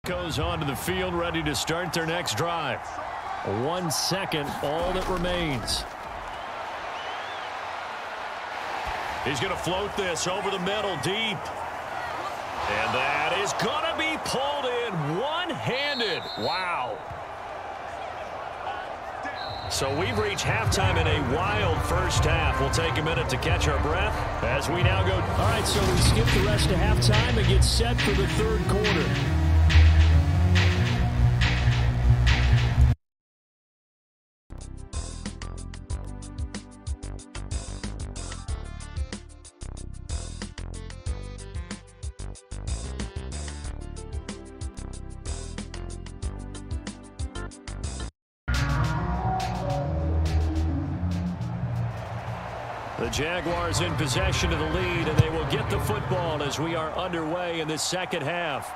Goes onto the field, ready to start their next drive. 1 second, all that remains. He's going to float this over the middle, deep. And that is going to be pulled in one-handed. Wow. So we've reached halftime in a wild first half. We'll take a minute to catch our breath as we now go. All right, so we skip the rest of halftime and get set for the third quarter. The Jaguars in possession of the lead, and they will get the football as we are underway in the second half.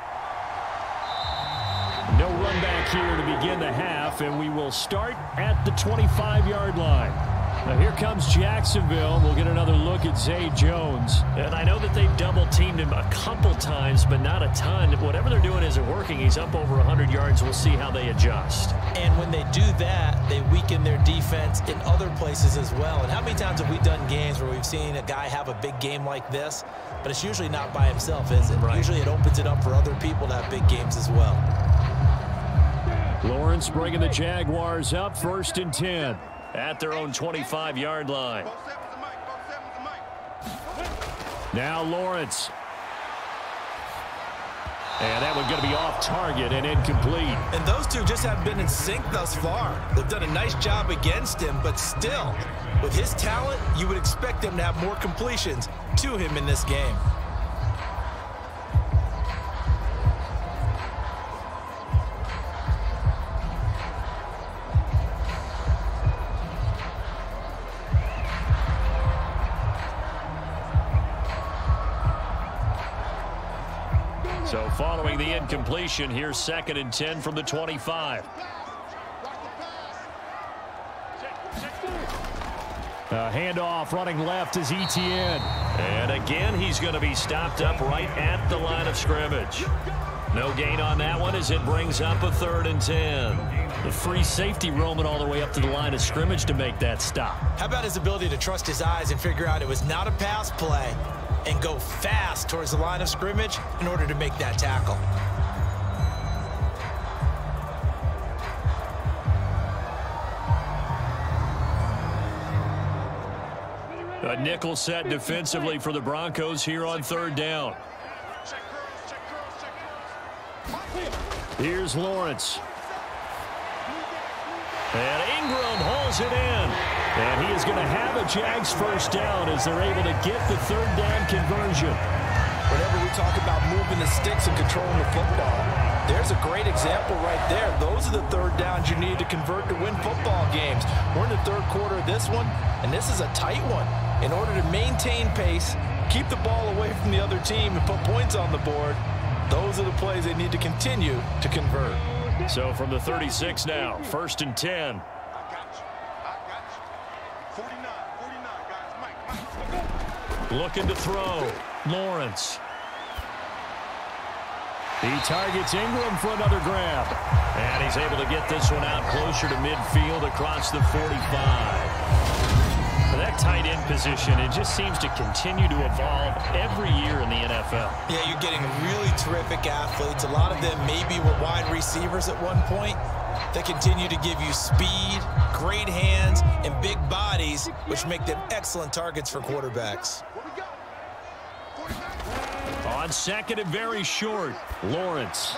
No run back here to begin the half, and we will start at the 25-yard line. Now here comes Jacksonville. We'll get another look at Zay Jones. And I know that they've double-teamed him a couple times, but not a ton. Whatever they're doing isn't working. He's up over 100 yards. We'll see how they adjust. And when they do that, they weaken their defense in other places as well. And how many times have we done games where we've seen a guy have a big game like this, but it's usually not by himself, is it? Right. Usually it opens it up for other people to have big games as well. Lawrence bringing the Jaguars up, 1st and 10. At their own 25-yard line. Now Lawrence. And that one's going to be off target and incomplete. And those two just haven't been in sync thus far. They've done a nice job against him, but still, with his talent, you would expect him to have more completions to him in this game. So following the incompletion, here's 2nd and 10 from the 25. A handoff running left is Etienne. And again, he's going to be stopped up right at the line of scrimmage. No gain on that one as it brings up a 3rd and 10. The free safety roaming all the way up to the line of scrimmage to make that stop. How about his ability to trust his eyes and figure out it was not a pass play and go fast towards the line of scrimmage in order to make that tackle. A nickel set defensively for the Broncos here on 3rd down. Here's Lawrence. And Ingram hauls it in. And he is going to have a Jags 1st down as they're able to get the 3rd down conversion. Whenever we talk about moving the sticks and controlling the football, there's a great example right there. Those are the 3rd downs you need to convert to win football games. We're in the 3rd quarter of this one, and this is a tight one. In order to maintain pace, keep the ball away from the other team, and put points on the board, those are the plays they need to continue to convert. So from the 36 now, 1st and 10. Looking to throw. Lawrence. He targets Ingram for another grab. And he's able to get this one out closer to midfield across the 45. That tight end position, it just seems to continue to evolve every year in the NFL. Yeah, you're getting really terrific athletes. A lot of them maybe were wide receivers at one point. They continue to give you speed, great hands, and big bodies, which make them excellent targets for quarterbacks. On second and very short, Lawrence.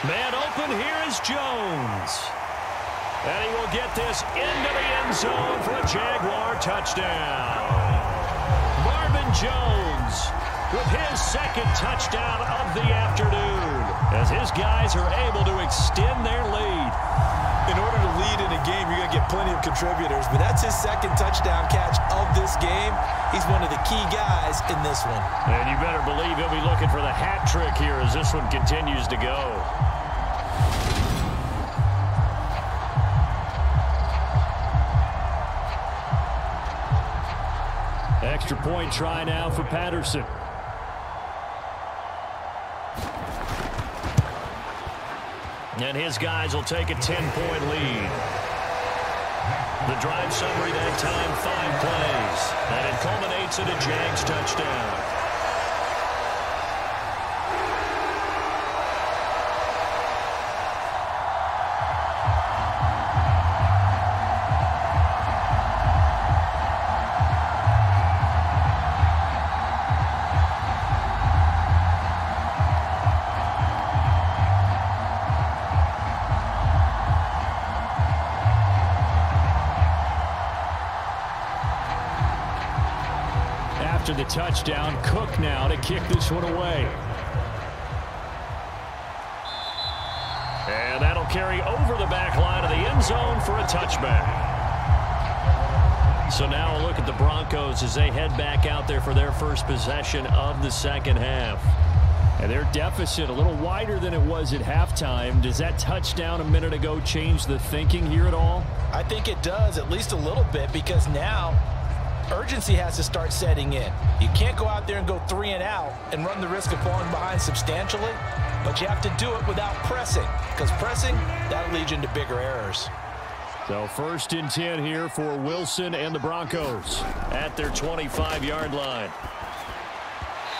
Man open, here is Jones. And he will get this into the end zone for a Jaguar touchdown. Marvin Jones with his second touchdown of the afternoon as his guys are able to extend their lead. In order to lead in a game, you're going to get plenty of contributors, but that's his second touchdown catch of this game. He's one of the key guys in this one. And you better believe he'll be looking for the hat trick here as this one continues to go. Extra point try now for Patterson. And his guys will take a 10-point lead. The drive summary that time, 5 plays. And it culminates in a Jags touchdown. After the touchdown, Cook now to kick this one away. And that'll carry over the back line of the end zone for a touchback. So now a look at the Broncos as they head back out there for their first possession of the second half. And their deficit a little wider than it was at halftime. Does that touchdown a minute ago change the thinking here at all? I think it does, at least a little bit, because now urgency has to start setting in. You can't go out there and go 3 and out and run the risk of falling behind substantially, but you have to do it without pressing, because pressing, that'll lead you into bigger errors. So 1st and 10 here for Wilson and the Broncos at their 25-yard line.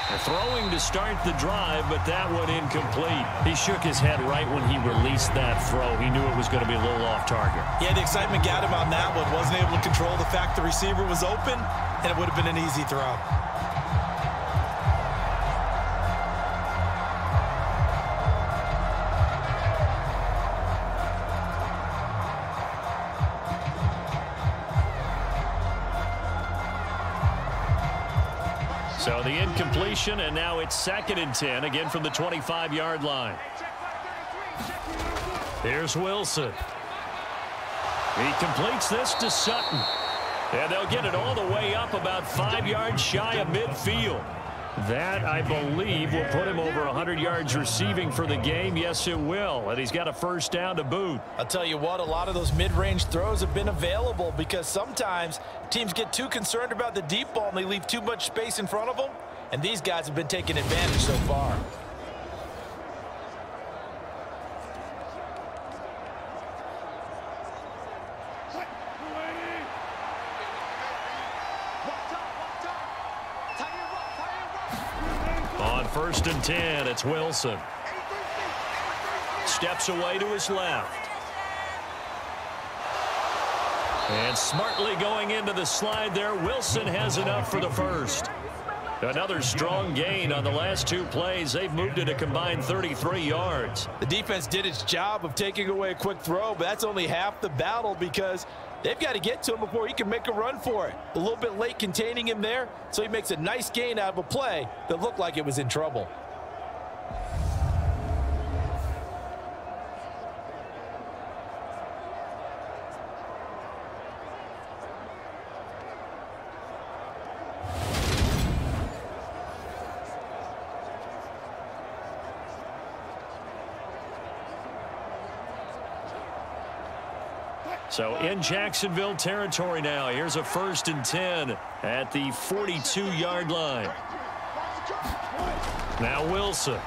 They're throwing to start the drive, but that one incomplete. He shook his head right when he released that throw. He knew it was going to be a little off target. Yeah, the excitement got him on that one. Wasn't able to control the fact the receiver was open, and it would have been an easy throw. So the incompletion, and now it's 2nd and 10, again from the 25-yard line. Here's Wilson. He completes this to Sutton. And they'll get it all the way up about 5 yards shy of midfield. That, I believe, will put him over 100 yards receiving for the game. Yes, it will. And he's got a first down to boot. I'll tell you what, a lot of those mid-range throws have been available because sometimes teams get too concerned about the deep ball and they leave too much space in front of them. And these guys have been taking advantage so far. On 1st and 10, it's Wilson. Steps away to his left. And smartly going into the slide there, Wilson has enough for the first. Another strong gain on the last 2 plays. They've moved it a combined 33 yards. The defense did its job of taking away a quick throw, but that's only half the battle because they've got to get to him before he can make a run for it. A little bit late containing him there, so he makes a nice gain out of a play that looked like it was in trouble. So in Jacksonville territory now. Here's a 1st and 10 at the 42-yard line. Now Wilson.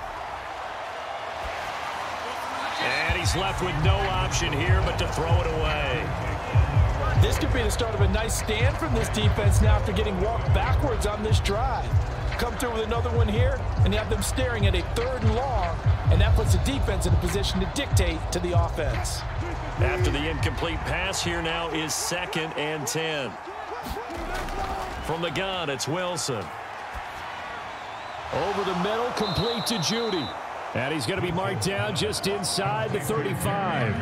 And he's left with no option here but to throw it away. This could be the start of a nice stand from this defense now after getting walked backwards on this drive. Come through with another one here, and you have them staring at a 3rd and long, and that puts the defense in a position to dictate to the offense. After the incomplete pass, here now is 2nd and 10. From the gun, it's Wilson. Over the middle, complete to Judy. And he's going to be marked down just inside the 35.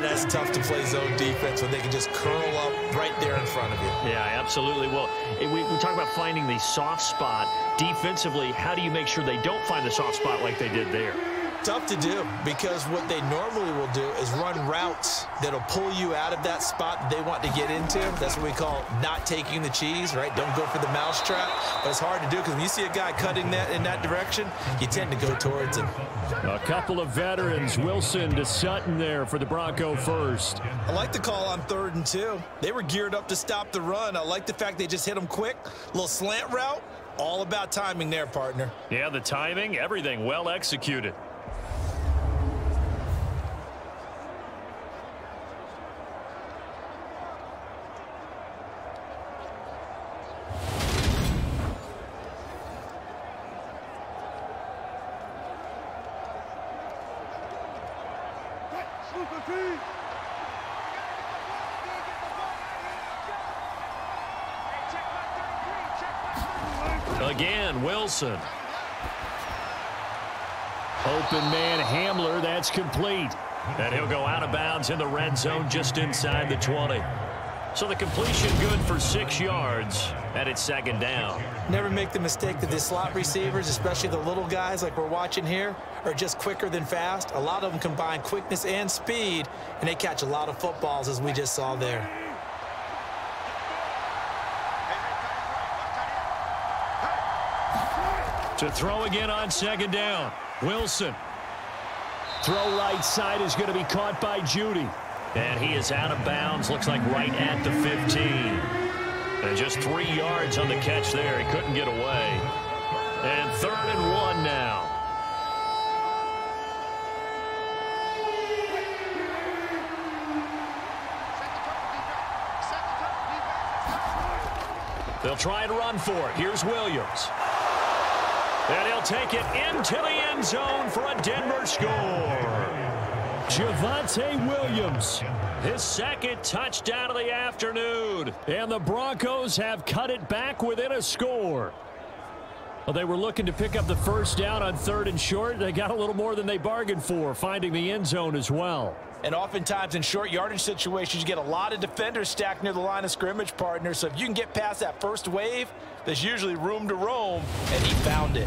That's tough to play zone defense when they can just curl up right there in front of you. Yeah, absolutely. Well, we talk about finding the soft spot. Defensively, how do you make sure they don't find the soft spot like they did there? Tough to do, because what they normally will do is run routes that'll pull you out of that spot that they want to get into. That's what we call not taking the cheese, right? Don't go for the mousetrap. But it's hard to do because when you see a guy cutting that in that direction, you tend to go towards him. A couple of veterans, Wilson to Sutton there for the Bronco first. I like the call on 3rd and 2. They were geared up to stop the run. I like the fact they just hit them quick. A little slant route. All about timing there, partner. Yeah, the timing, everything well executed. Again, Wilson. Open man Hamler, that's complete. And he'll go out of bounds in the red zone just inside the 20. So the completion good for 6 yards, and it's 2nd down. Never make the mistake that the slot receivers, especially the little guys like we're watching here, are just quicker than fast. A lot of them combine quickness and speed, and they catch a lot of footballs, as we just saw there. To throw again on 2nd down. Wilson. Throw right side is going to be caught by Judy. And he is out of bounds. Looks like right at the 15. And just 3 yards on the catch there. He couldn't get away. And 3rd and 1 now. They'll try and run for it. Here's Williams. And he'll take it into the end zone for a Denver score. Javonte Williams, his 2nd touchdown of the afternoon. And the Broncos have cut it back within a score. Well, they were looking to pick up the 1st down on 3rd and short. They got a little more than they bargained for, finding the end zone as well. And oftentimes in short yardage situations, you get a lot of defenders stacked near the line of scrimmage, partner. So if you can get past that first wave, there's usually room to roam, and he found it.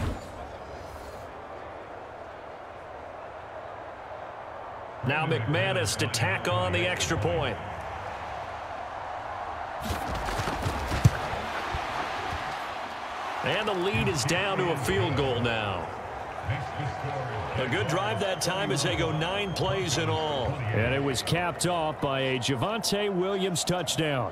Now McManus to tack on the extra point. And the lead is down to a field goal now. A good drive that time as they go 9 plays in all. And it was capped off by a Javonte Williams touchdown.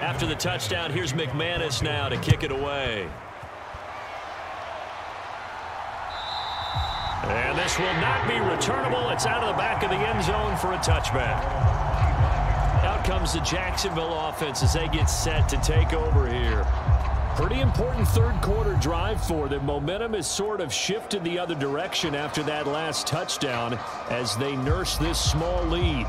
After the touchdown, here's McManus now to kick it away. And this will not be returnable. It's out of the back of the end zone for a touchback. Out comes the Jacksonville offense as they get set to take over here. Pretty important 3rd quarter drive for them. Momentum has sort of shifted the other direction after that last touchdown as they nurse this small lead.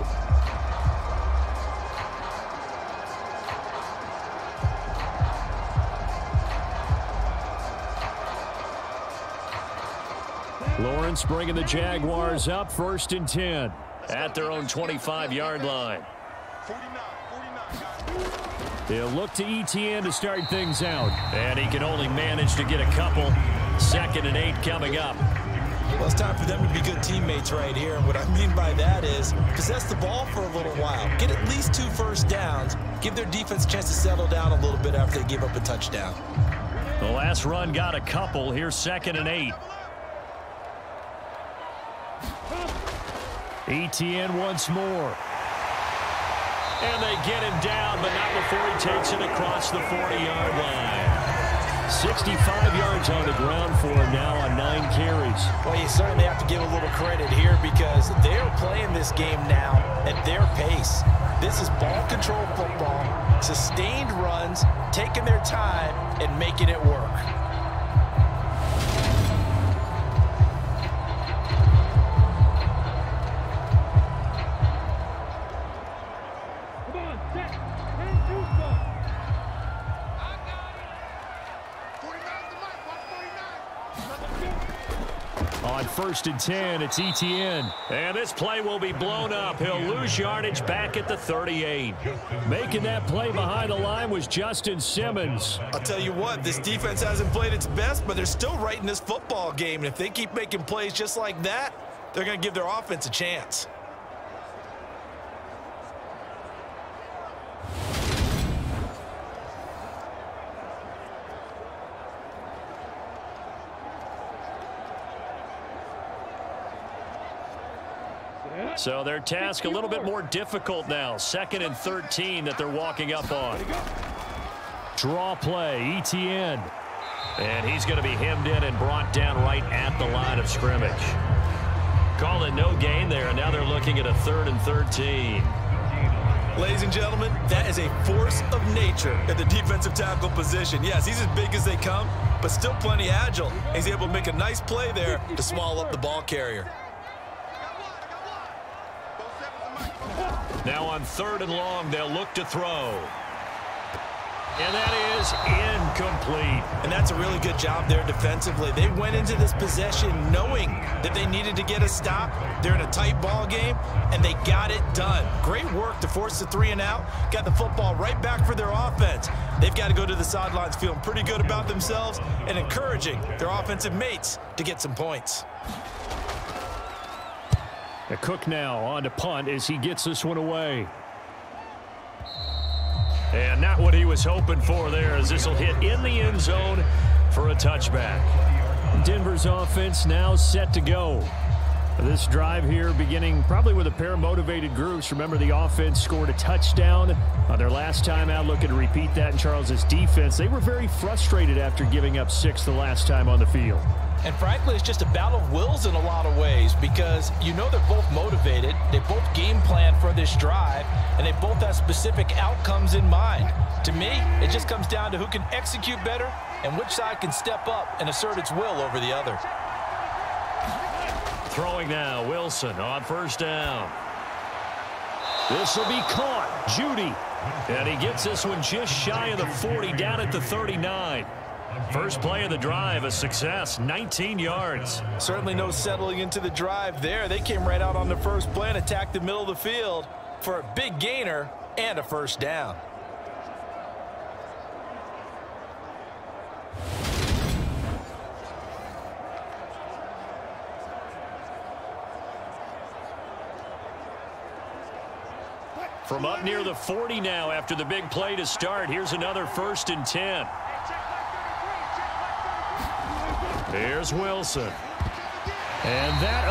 Lawrence bringing the Jaguars up 1st and 10 at their own 25-yard line. They'll look to ETN to start things out. And he can only manage to get a couple. 2nd and 8 coming up. Well, it's time for them to be good teammates right here. And what I mean by that is possess the ball for a little while. Get at least 2 first downs. Give their defense a chance to settle down a little bit after they give up a touchdown. The last run got a couple. Here's 2nd and 8. ETN once more. And they get him down, but not before he takes it across the 40-yard line. 65 yards on the ground for him now on 9 carries. Well, you certainly have to give a little credit here because they're playing this game now at their pace. This is ball control football, sustained runs, taking their time and making it work. On 1st and 10, it's ETN. And this play will be blown up. He'll lose yardage back at the 38. Making that play behind the line was Justin Simmons. I'll tell you what, this defense hasn't played its best, but they're still right in this football game. And if they keep making plays just like that, they're going to give their offense a chance. So their task a little bit more difficult now. 2nd and 13 that they're walking up on. Draw play, ETN. And he's going to be hemmed in and brought down right at the line of scrimmage. Call it no gain there, and now they're looking at a 3rd and 13. Ladies and gentlemen, that is a force of nature at the defensive tackle position. Yes, he's as big as they come, but still plenty agile. He's able to make a nice play there to swallow up the ball carrier. Now on 3rd and long, they'll look to throw. And that is incomplete. And that's a really good job there defensively. They went into this possession knowing that they needed to get a stop. They're in a tight ball game, and they got it done. Great work to force the 3 and out. Got the football right back for their offense. They've got to go to the sidelines feeling pretty good about themselves and encouraging their offensive mates to get some points. The Cook now on to punt as he gets this one away. And not what he was hoping for there, as this will hit in the end zone for a touchback. Denver's offense now set to go. This drive here beginning probably with a pair of motivated groups. Remember, the offense scored a touchdown on their last time out. Looking to repeat that in Charles's defense. They were very frustrated after giving up 6 the last time on the field. And frankly, it's just a battle of wills in a lot of ways because you know they're both motivated. They both game plan for this drive, and they both have specific outcomes in mind. To me, it just comes down to who can execute better and which side can step up and assert its will over the other. Throwing now, Wilson on 1st down. This will be caught. Judy. And he gets this one just shy of the 40, down at the 39. First play of the drive, a success, 19 yards. Certainly no settling into the drive there. They came right out on the first play and attacked the middle of the field for a big gainer and a 1st down. From up near the 40 now after the big play to start, here's another 1st and 10. Here's Wilson. And that,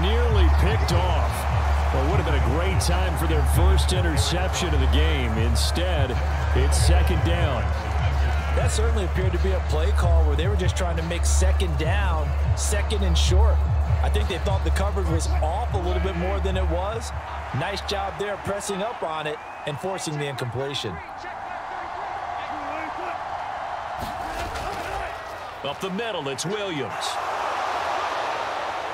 nearly picked off. Well, it would have been a great time for their first interception of the game. Instead, it's 2nd down. That certainly appeared to be a play call where they were just trying to make 2nd down, 2nd and short. I think they thought the coverage was off a little bit more than it was. Nice job there pressing up on it and forcing the incompletion. Up the middle, it's Williams.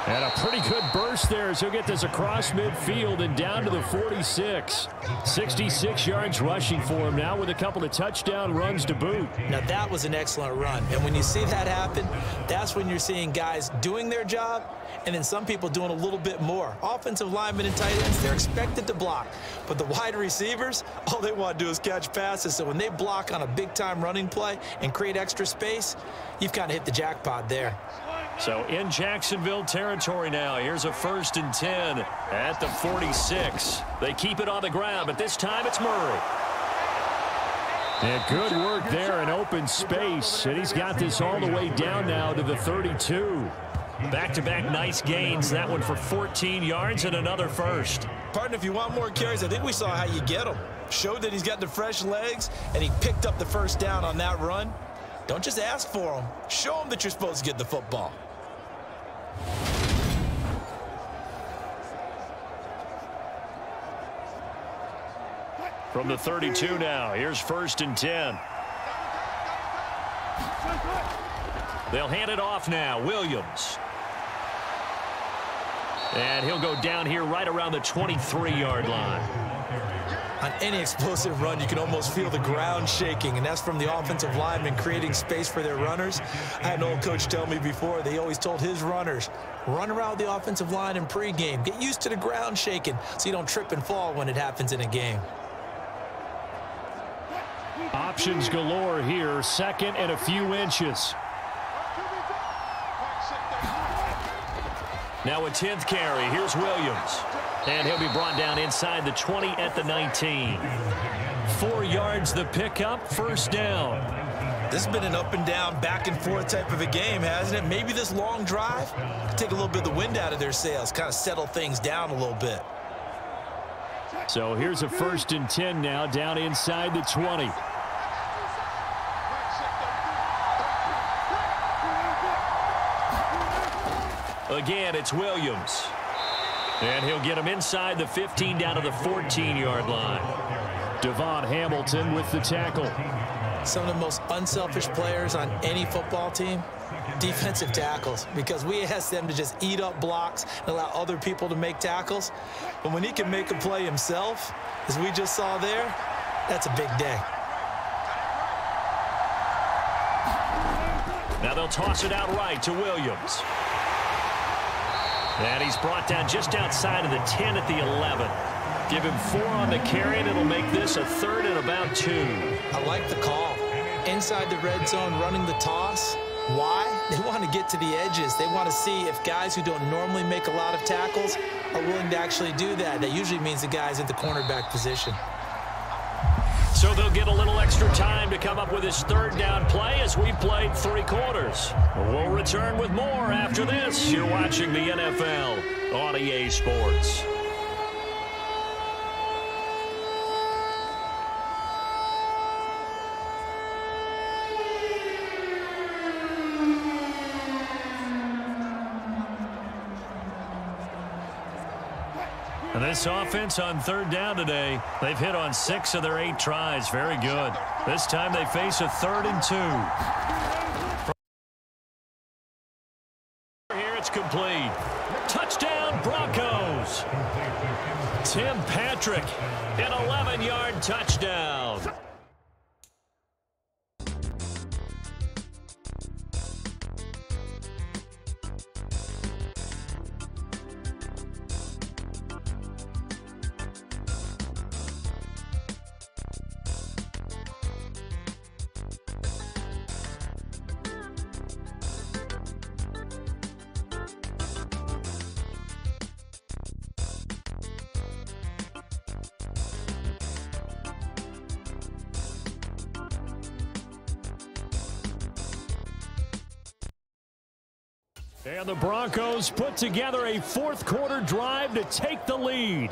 And a pretty good burst there as he'll get this across midfield and down to the 46. 66 yards rushing for him now with a couple of touchdown runs to boot. Now that was an excellent run. And when you see that happen, that's when you're seeing guys doing their job and then some people doing a little bit more. Offensive linemen and tight ends, they're expected to block. But the wide receivers, all they want to do is catch passes. So when they block on a big-time running play and create extra space, you've kind of hit the jackpot there. So in Jacksonville territory now. Here's a 1st and 10 at the 46. They keep it on the ground, but this time it's Murray. And good work there in open space. And he's got this all the way down now to the 32. Back-to-back nice gains. That one for 14 yards and another first. Partner, if you want more carries, I think we saw how you get them. Showed that he's got the fresh legs, and he picked up the first down on that run. Don't just ask for them. Show them that you're supposed to get the football. From the 32 now, here's 1st and 10. They'll hand it off now. Williams. And he'll go down here right around the 23-yard line. On any explosive run, you can almost feel the ground shaking, and that's from the offensive linemen creating space for their runners. I had an old coach tell me before, they always told his runners, run around the offensive line in pregame. Get used to the ground shaking so you don't trip and fall when it happens in a game. Options galore here. 2nd and a few inches. Now a 10th carry. Here's Williams. And he'll be brought down inside the 20 at the 19. 4 yards the pickup. 1st down. This has been an up and down, back and forth type of a game, hasn't it? Maybe this long drive take a little bit of the wind out of their sails, kind of settle things down a little bit. So here's a 1st and 10 now down inside the 20. Again, it's Williams. And he'll get him inside the 15 down to the 14-yard line. Devon Hamilton with the tackle. Some of the most unselfish players on any football team, defensive tackles, because we ask them to just eat up blocks and allow other people to make tackles. But when he can make a play himself, as we just saw there, that's a big day. Now they'll toss it out right to Williams. And he's brought down just outside of the 10 at the 11. Give him 4 on the carry, and it'll make this a 3rd and about 2. I like the call. Inside the red zone, running the toss. Why? They want to get to the edges. They want to see if guys who don't normally make a lot of tackles are willing to actually do that. That usually means the guy's at the cornerback position. So they'll get a little extra time to come up with his 3rd down play as we've played 3 quarters. We'll return with more after this. You're watching the NFL on EA Sports. And this offense on 3rd down today, they've hit on 6 of their 8 tries. Very good. This time they face a 3rd and 2. Here it's complete. Touchdown, Broncos. Tim Patrick, an 11-yard touchdown. And the Broncos put together a 4th quarter drive to take the lead.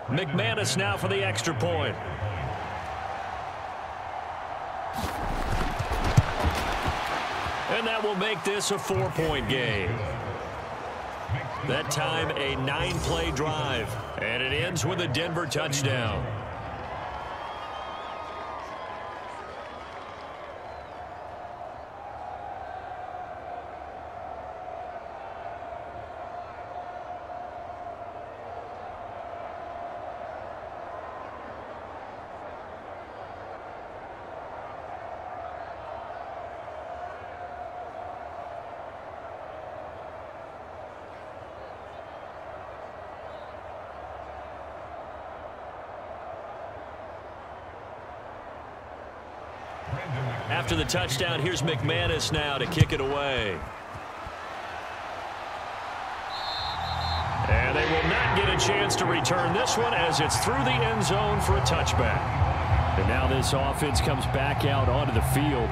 McManus now for the extra point. And that will make this a 4-point game. That time a 9-play drive. And it ends with a Denver touchdown. After the touchdown, here's McManus now to kick it away. And they will not get a chance to return this one as it's through the end zone for a touchback. And now this offense comes back out onto the field.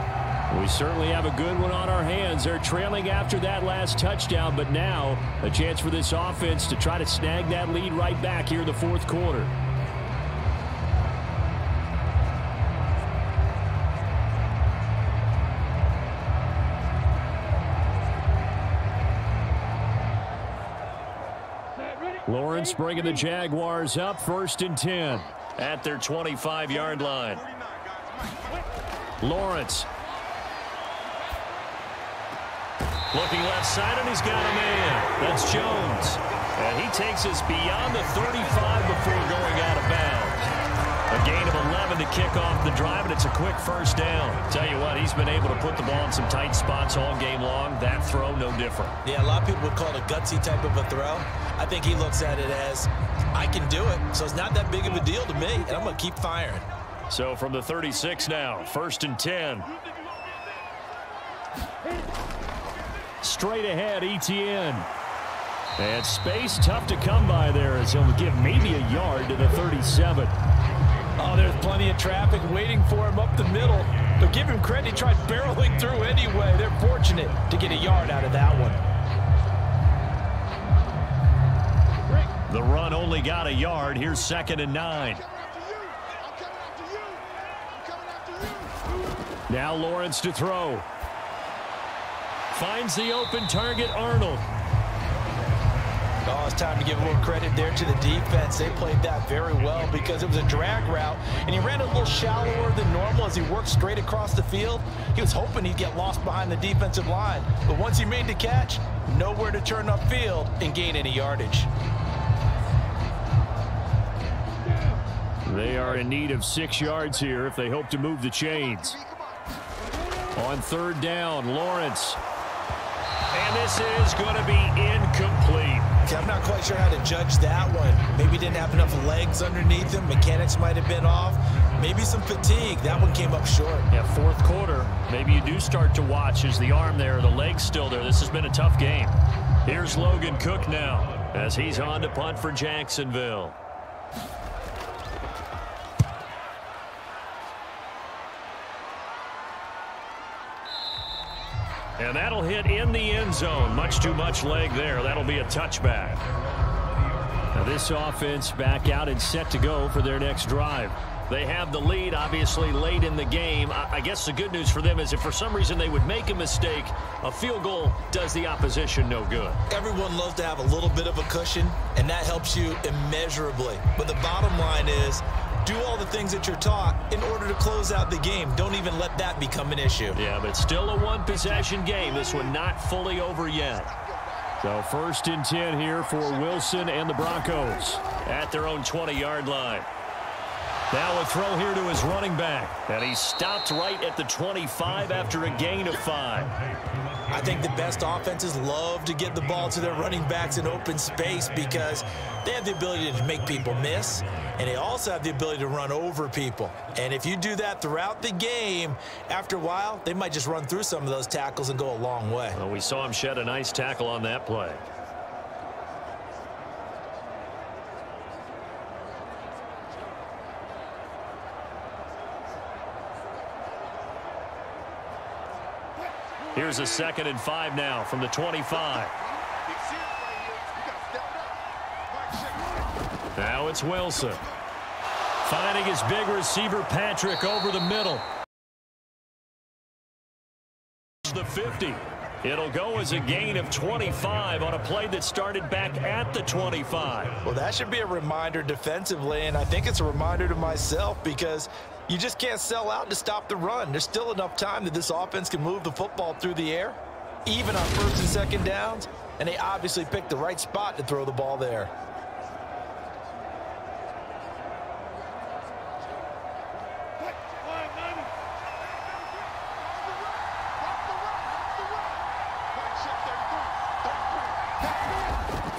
We certainly have a good one on our hands. They're trailing after that last touchdown, but now a chance for this offense to try to snag that lead right back here in the fourth quarter. Lawrence bringing the Jaguars up 1st and 10 at their 25-yard line. Lawrence looking left side, and he's got a man. That's Jones. And he takes us beyond the 35 before going out of bounds. A gain of 11 to kick off the drive, and it's a quick first down. Tell you what, he's been able to put the ball in some tight spots all game long. That throw, no different. Yeah, a lot of people would call it a gutsy type of a throw. I think he looks at it as, I can do it, so it's not that big of a deal to me, and I'm going to keep firing. So from the 36 now, 1st and 10. Straight ahead, Etienne. And space tough to come by there as he'll give maybe a yard to the 37. Oh, there's plenty of traffic waiting for him up the middle. But give him credit, he tried barreling through anyway. They're fortunate to get a yard out of that one. The run only got a yard. Here's 2nd and 9. Now Lawrence to throw. Finds the open target, Arnold. Oh, it's time to give a little credit there to the defense. They played that very well because it was a drag route, and he ran a little shallower than normal as he worked straight across the field. He was hoping he'd get lost behind the defensive line, but once he made the catch, nowhere to turn upfield and gain any yardage. They are in need of 6 yards here if they hope to move the chains. On 3rd down, Lawrence. And this is going to be incomplete. See, I'm not quite sure how to judge that one. Maybe he didn't have enough legs underneath him. Mechanics might have been off. Maybe some fatigue. That one came up short. Yeah, fourth quarter. Maybe you do start to watch. Is the arm there, the leg's still there? This has been a tough game. Here's Logan Cook now as he's on to punt for Jacksonville. And that'll hit in the end zone. Much too much leg there. That'll be a touchback. Now this offense back out and set to go for their next drive. They have the lead, obviously, late in the game. I guess the good news for them is if for some reason they would make a mistake, a field goal does the opposition no good. Everyone loves to have a little bit of a cushion, and that helps you immeasurably. But the bottom line is, do all the things that you're taught in order to close out the game. Don't even let that become an issue. Yeah, but still a one-possession game. This one not fully over yet. So 1st and 10 here for Wilson and the Broncos at their own 20-yard line. Now a throw here to his running back. And he stopped right at the 25 after a gain of 5. I think the best offenses love to get the ball to their running backs in open space because they have the ability to make people miss, and they also have the ability to run over people. And if you do that throughout the game, after a while, they might just run through some of those tackles and go a long way. Well, we saw him shed a nice tackle on that play. Here's a 2nd and 5 now from the 25. Now it's Wilson. Finding his big receiver, Patrick, over the middle. The 50. It'll go as a gain of 25 on a play that started back at the 25. Well, that should be a reminder defensively, and I think it's a reminder to myself because you just can't sell out to stop the run. There's still enough time that this offense can move the football through the air, even on 1st and 2nd downs, and they obviously picked the right spot to throw the ball there.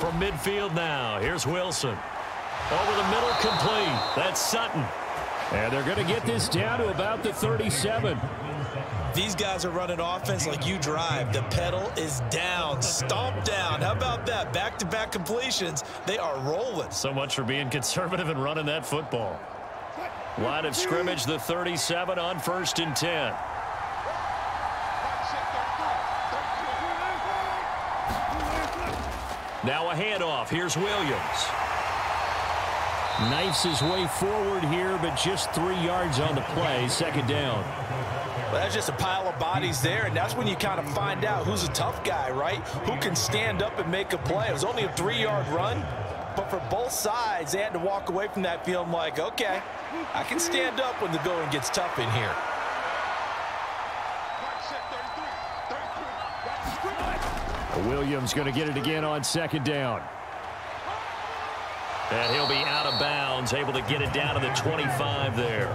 From midfield now, here's Wilson. Over the middle, complete. That's Sutton. And they're going to get this down to about the 37. these guys are running offense like you drive, the pedal is down, stomp down. How about that? Back-to-back completions. They are rolling. So much for being conservative and running that football. Line of scrimmage, the 37 on 1st and 10. Now a handoff. Here's Williams. Knifes his way forward here, but just 3 yards on the play. 2nd down. Well, that's just a pile of bodies there, and that's when you kind of find out who's a tough guy, right? Who can stand up and make a play. It was only a 3-yard run, but for both sides, they had to walk away from that feeling like, okay, I can stand up when the going gets tough in here. Williams going to get it again on 2nd down. And he'll be out of bounds, able to get it down to the 25 there.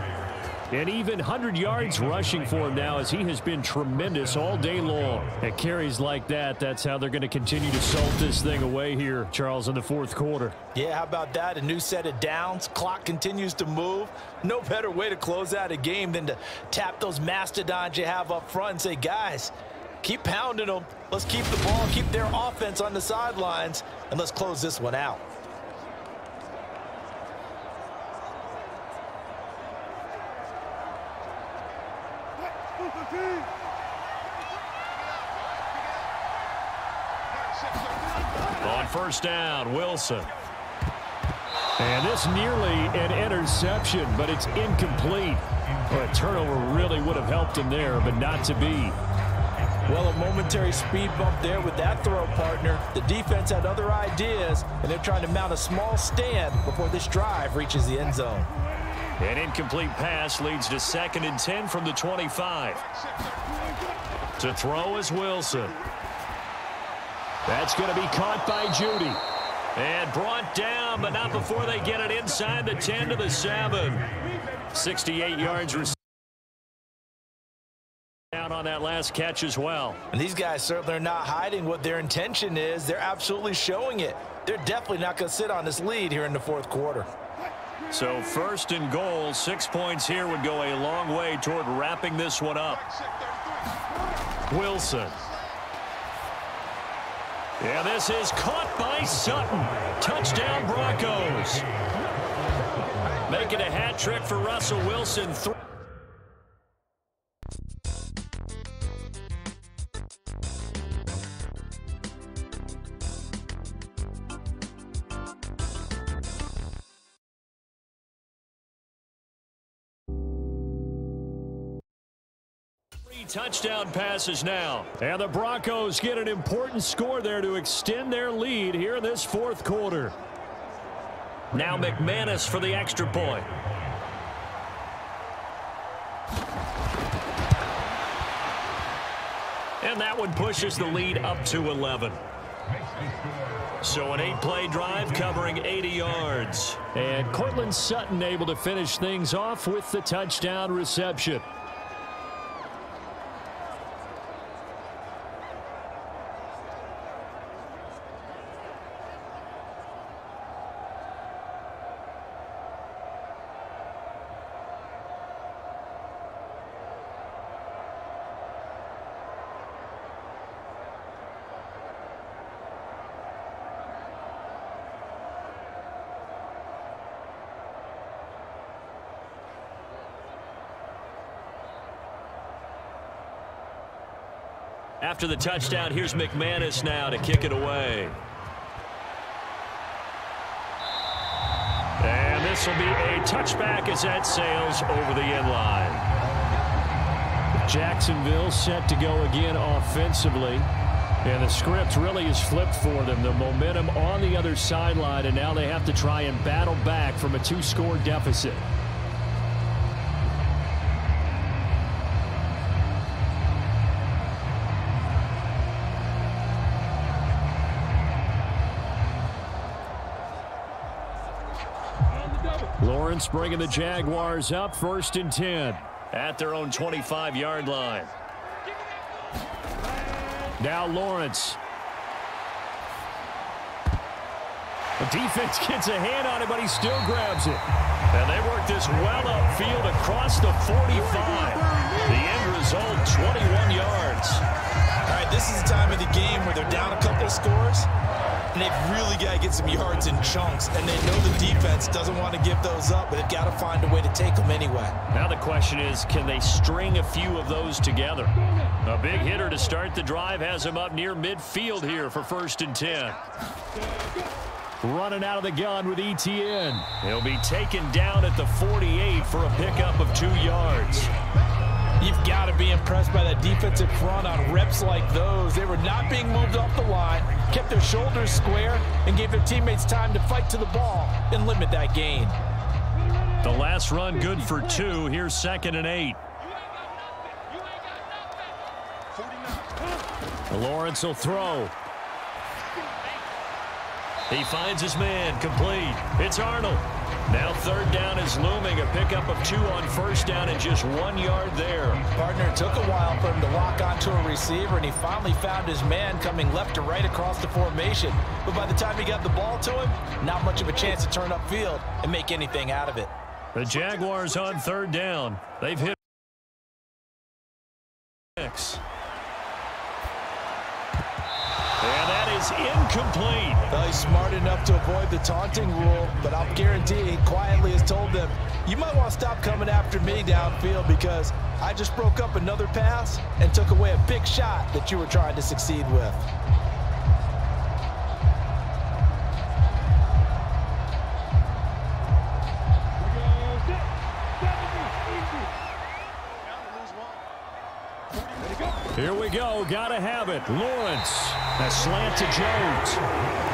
And even 100 yards rushing for him now, as he has been tremendous all day long. At carries like that, that's how they're going to continue to salt this thing away here, Charles, in the 4th quarter. Yeah, how about that? A new set of downs. Clock continues to move. No better way to close out a game than to tap those mastodons you have up front and say, guys, keep pounding them. Let's keep the ball, keep their offense on the sidelines, and let's close this one out. On 1st down, Wilson. And this nearly an interception, but it's incomplete. A turnover really would have helped him there, but not to be. Well, a momentary speed bump there with that throw, partner. The defense had other ideas, and they're trying to mount a small stand before this drive reaches the end zone. An incomplete pass leads to 2nd and 10 from the 25. To throw is Wilson. That's going to be caught by Judy. And brought down, but not before they get it inside the 10 to the 7. 68 yards received. Down on that last catch as well. And these guys certainly are not hiding what their intention is. They're absolutely showing it. They're definitely not going to sit on this lead here in the 4th quarter. So 1st and goal, 6 points here would go a long way toward wrapping this one up. Wilson. Yeah, this is caught by Sutton. Touchdown, Broncos. Making a hat trick for Russell Wilson. Touchdown passes now. And the Broncos get an important score there to extend their lead here in this 4th quarter. Now McManus for the extra point. And that one pushes the lead up to 11. So an 8-play drive covering 80 yards. And Cortland Sutton able to finish things off with the touchdown reception. After the touchdown, here's McManus now to kick it away. And this will be a touchback as that sails over the end line. Jacksonville set to go again offensively. And the script really is flipped for them. The momentum on the other sideline, and now they have to try and battle back from a 2-score deficit. Lawrence bringing the Jaguars up 1st and 10 at their own 25-yard line. Now Lawrence. The defense gets a hand on it, but he still grabs it. And they work this well upfield across the 45. The end result, 21 yards. All right, this is the time of the game where they're down a couple of scores, and they've really got to get some yards in chunks, and they know the defense doesn't want to give those up, but they've got to find a way to take them anyway. Now the question is, can they string a few of those together? A big hitter to start the drive has him up near midfield here for 1st and 10. Running out of the gun with ETN. He'll be taken down at the 48 for a pickup of 2 yards. You've got to be impressed by that defensive front on reps like those. They were not being moved off the line, kept their shoulders square, and gave their teammates time to fight to the ball and limit that gain. The last run good for 2. Here's 2nd and 8. Lawrence will throw. He finds his man, complete. It's Arnold. Now 3rd down is looming, a pickup of 2 on 1st down and just 1 yard there. Partner, it took a while for him to lock onto a receiver, and he finally found his man coming left to right across the formation. But by the time he got the ball to him, not much of a chance to turn upfield and make anything out of it. The Jaguars on 3rd down. They've hit 6. And that is incomplete. Well, he's smart enough to avoid the taunting rule, but I'll guarantee he quietly has told them, you might want to stop coming after me downfield because I just broke up another pass and took away a big shot that you were trying to succeed with. Here we go. Got to have it. Lawrence. A slant to Jones.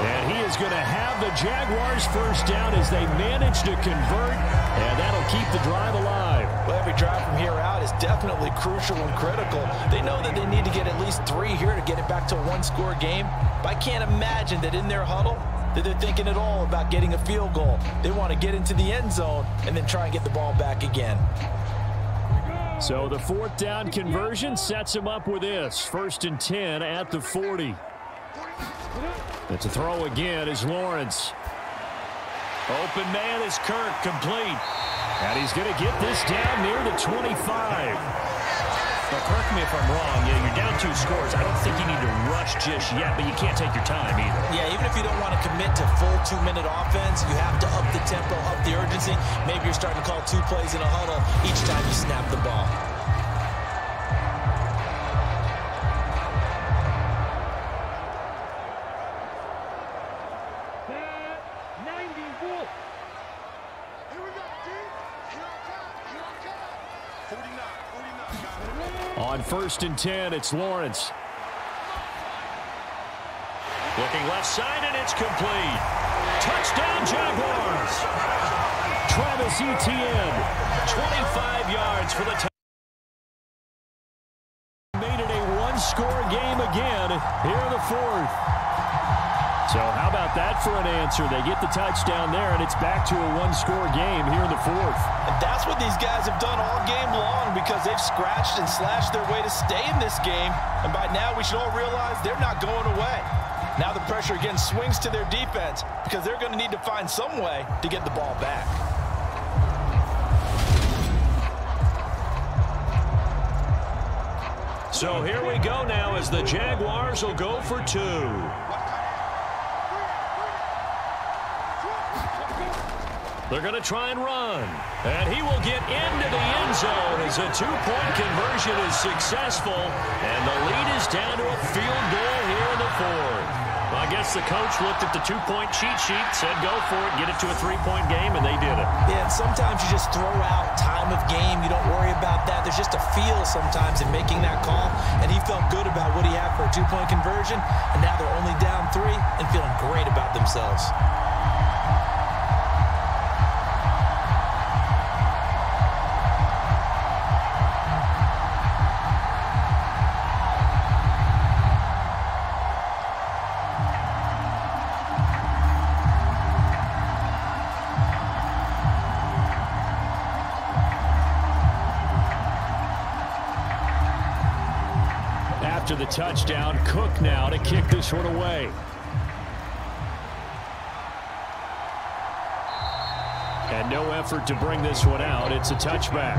And he is going to have the Jaguars 1st down as they manage to convert. And that'll keep the drive alive. Well, every drive from here out is definitely crucial and critical. They know that they need to get at least 3 here to get it back to a 1-score game. But I can't imagine that in their huddle that they're thinking at all about getting a field goal. They want to get into the end zone and then try and get the ball back again. So the 4th down conversion sets him up with this. 1st and 10 at the 40. It's a throw again is Lawrence. Open man is Kirk, complete. And he's going to get this down near the 25. Now, correct me if I'm wrong. Yeah, you're down 2 scores. I don't think you need to rush just yet, but you can't take your time either. Yeah, even if you don't want to commit to full 2-minute offense, you have to up the tempo, up the urgency. Maybe you're starting to call 2 plays in a huddle each time you snap the ball. On 1st and 10, it's Lawrence. Looking left side, and it's complete. Touchdown, Jaguars. Travis Etienne, 25 yards for the touchdown. Made it a 1-score game again here in the 4th. So how about that for an answer? They get the touchdown there, and it's back to a 1-score game here in the 4th. And that's what these guys have done all game long because they've scratched and slashed their way to stay in this game. And by now, we should all realize they're not going away. Now the pressure again swings to their defense because they're going to need to find some way to get the ball back. So here we go now as the Jaguars will go for 2. They're going to try and run. And he will get into the end zone as a 2-point conversion is successful. And the lead is down to a field goal here in the 4th. Well, I guess the coach looked at the 2-point cheat sheet, said go for it, get it to a 3-point game, and they did it. Yeah, and sometimes you just throw out time of game. You don't worry about that. There's just a feel sometimes in making that call. And he felt good about what he had for a 2-point conversion. And now they're only down 3 and feeling great about themselves. After the touchdown, Cook now to kick this one away. And no effort to bring this one out. It's a touchback.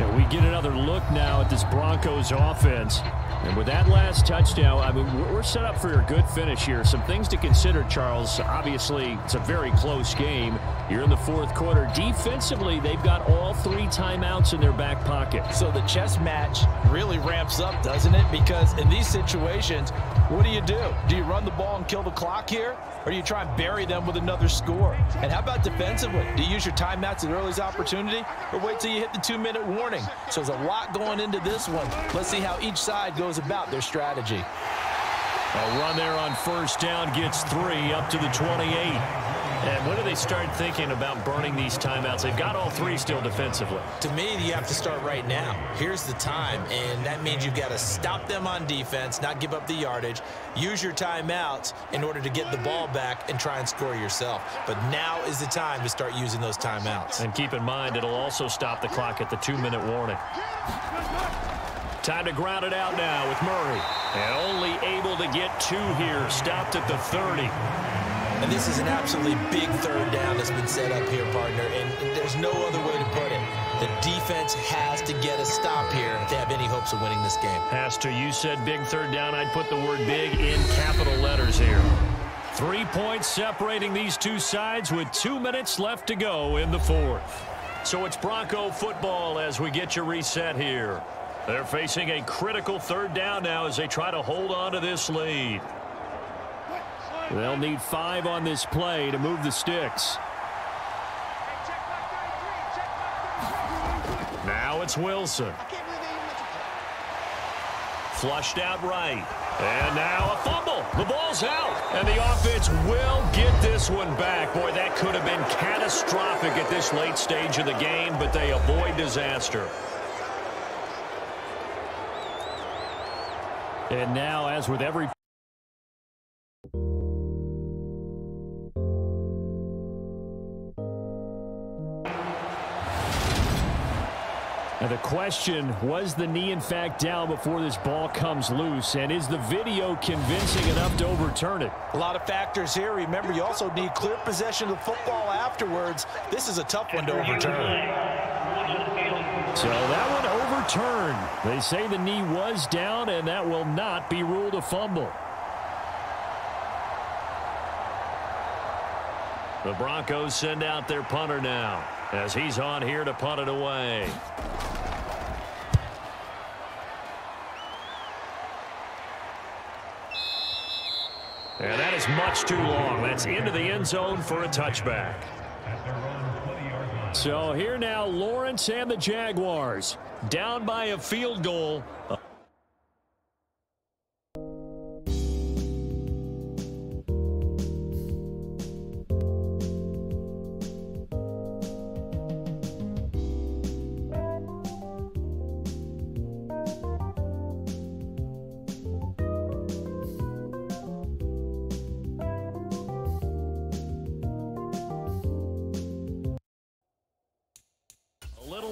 And we get another look now at this Broncos offense. And with that last touchdown, I mean, we're set up for a good finish here. Some things to consider, Charles. Obviously, it's a very close game. You're in the fourth quarter. Defensively, they've got all 3 timeouts in their back pocket. So the chess match really ramps up, doesn't it? Because in these situations, what do? Do you run the ball and kill the clock here? Or do you try and bury them with another score? And how about defensively? Do you use your timeouts at earliest opportunity? Or wait till you hit the 2-minute warning? So there's a lot going into this one. Let's see how each side goes about their strategy. A run there on first down gets 3 up to the 28. And when do they start thinking about burning these timeouts? They've got all 3 still defensively. To me, you have to start right now. Here's the time, and that means you've got to stop them on defense, not give up the yardage, use your timeouts in order to get the ball back and try and score yourself. But now is the time to start using those timeouts. And keep in mind, it'll also stop the clock at the 2-minute warning. Time to ground it out now with Murray. And only able to get 2 here. Stopped at the 30. And this is an absolutely big third down that's been set up here, partner, and there's no other way to put it. The defense has to get a stop here if they have any hopes of winning this game. Has to. You said big third down. I'd put the word big in capital letters here. 3 points separating these two sides with 2 minutes left to go in the fourth. So it's Bronco football as we get you reset here. They're facing a critical third down now as they try to hold on to this lead. They'll need 5 on this play to move the sticks. Now it's Wilson. Flushed out right. And now a fumble. The ball's out. And the offense will get this one back. Boy, that could have been catastrophic at this late stage of the game, but they avoid disaster. And now, as with every and the question, was the knee in fact down before this ball comes loose? And is the video convincing enough to overturn it? A lot of factors here. Remember, you also need clear possession of the football afterwards. This is a tough one to overturn. So that one overturned. They say the knee was down, and that will not be ruled a fumble. The Broncos send out their punter now as he's on here to punt it away. And that is much too long. That's into the end zone for a touchback. So here now, Lawrence and the Jaguars down by a field goal.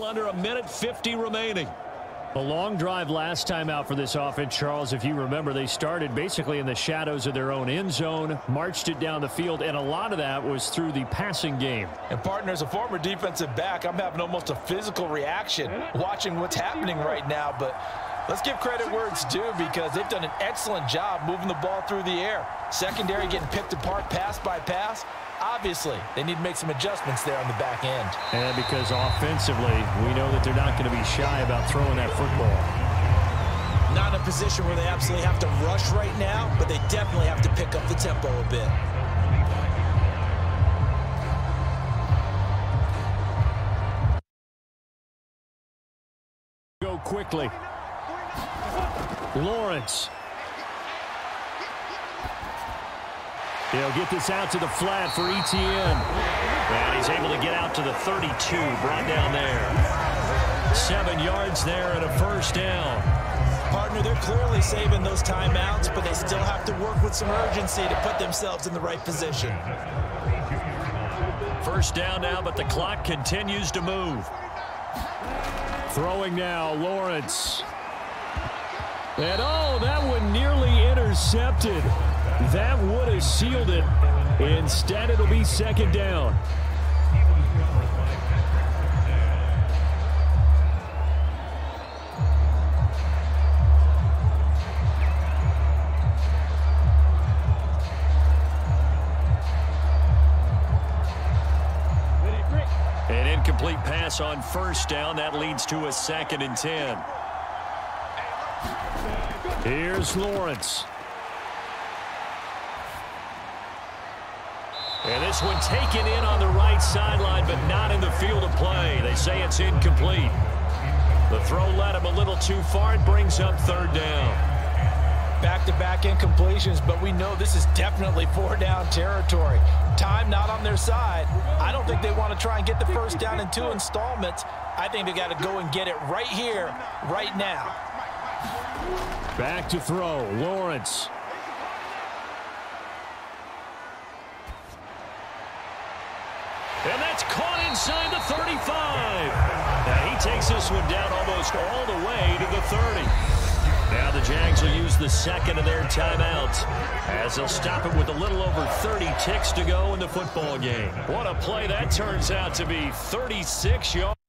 Under a minute 50 remaining. A long drive last time out for this offense, Charles. If you remember, they started basically in the shadows of their own end zone, marched it down the field, and a lot of that was through the passing game. And partner, as a former defensive back, I'm having almost a physical reaction watching what's happening right now. But let's give credit where it's due, because they've done an excellent job moving the ball through the air. Secondary getting picked apart pass by pass. Obviously, they need to make some adjustments there on the back end. And because offensively, we know that they're not going to be shy about throwing that football. Not in a position where they absolutely have to rush right now, but they definitely have to pick up the tempo a bit. Go quickly. Lawrence. He'll get this out to the flat for Etienne. And he's able to get out to the 32, brought down there. 7 yards there and a first down. Partner, they're clearly saving those timeouts, but they still have to work with some urgency to put themselves in the right position. First down now, but the clock continues to move. Throwing now, Lawrence. And oh, that one nearly intercepted. That would have sealed it. Instead, it'll be second down. An incomplete pass on first down. That leads to a 2nd and 10. Here's Lawrence. And this one taken in on the right sideline, but not in the field of play. They say it's incomplete. The throw led him a little too far. It brings up 3rd down. Back-to-back incompletions, but we know this is definitely 4-down territory. Time not on their side. I don't think they want to try and get the first down in 2 installments. I think they got to go and get it right here, right now. Back to throw, Lawrence. And that's caught inside the 35. Now he takes this one down almost all the way to the 30. Now the Jags will use the 2nd of their timeouts as they'll stop it with a little over 30 ticks to go in the football game. What a play that turns out to be. 36 yards.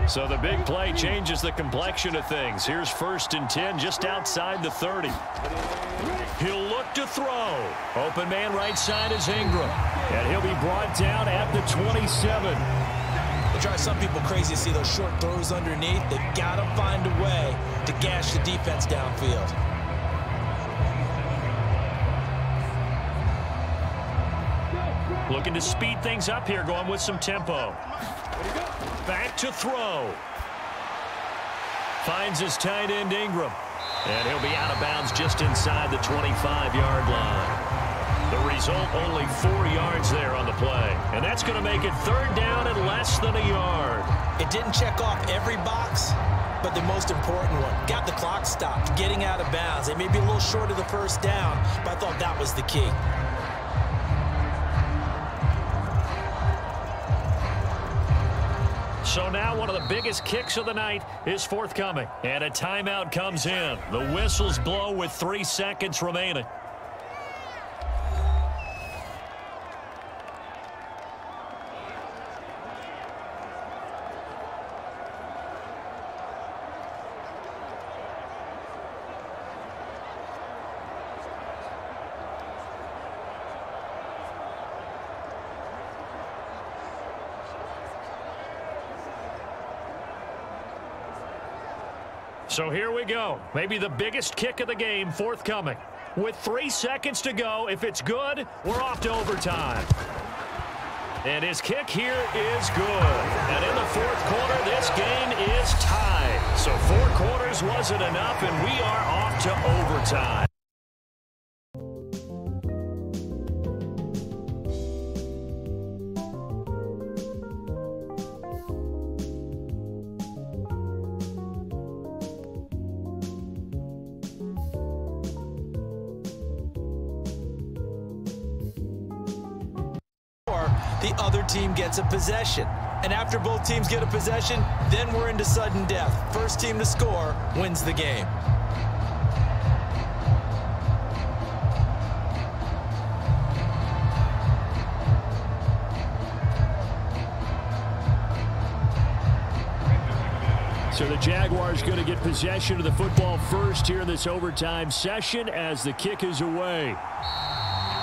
So the big play changes the complexion of things. Here's 1st and 10 just outside the 30. He'll look to throw. Open man right side is Ingram. And he'll be brought down at the 27. They drive some people crazy to see those short throws underneath. They've got to find a way to gash the defense downfield. Looking to speed things up here, going with some tempo. Back to throw. Finds his tight end Ingram. And he'll be out of bounds just inside the 25-yard line. The result, only 4 yards there on the play. And that's going to make it 3rd down and less than a yard. It didn't check off every box, but the most important one. Got the clock stopped, getting out of bounds. They may be a little short of the first down, but I thought that was the key. So now one of the biggest kicks of the night is forthcoming. And a timeout comes in. The whistles blow with 3 seconds remaining. So here we go. Maybe the biggest kick of the game forthcoming. With 3 seconds to go, if it's good, we're off to overtime. And his kick here is good. And in the 4th quarter, this game is tied. So 4 quarters wasn't enough, and we are off to overtime. The other team gets a possession. And after both teams get a possession, then we're into sudden death. First team to score wins the game. So the Jaguars going to get possession of the football first here in this overtime session as the kick is away.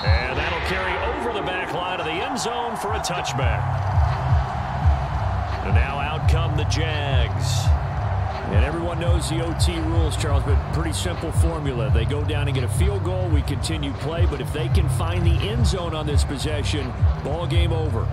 And that'll carry over the back line of the end zone for a touchback. And now out come the Jags. And everyone knows the OT rules, Charles, but pretty simple formula. They go down and get a field goal, we continue play, but if they can find the end zone on this possession, ball game over.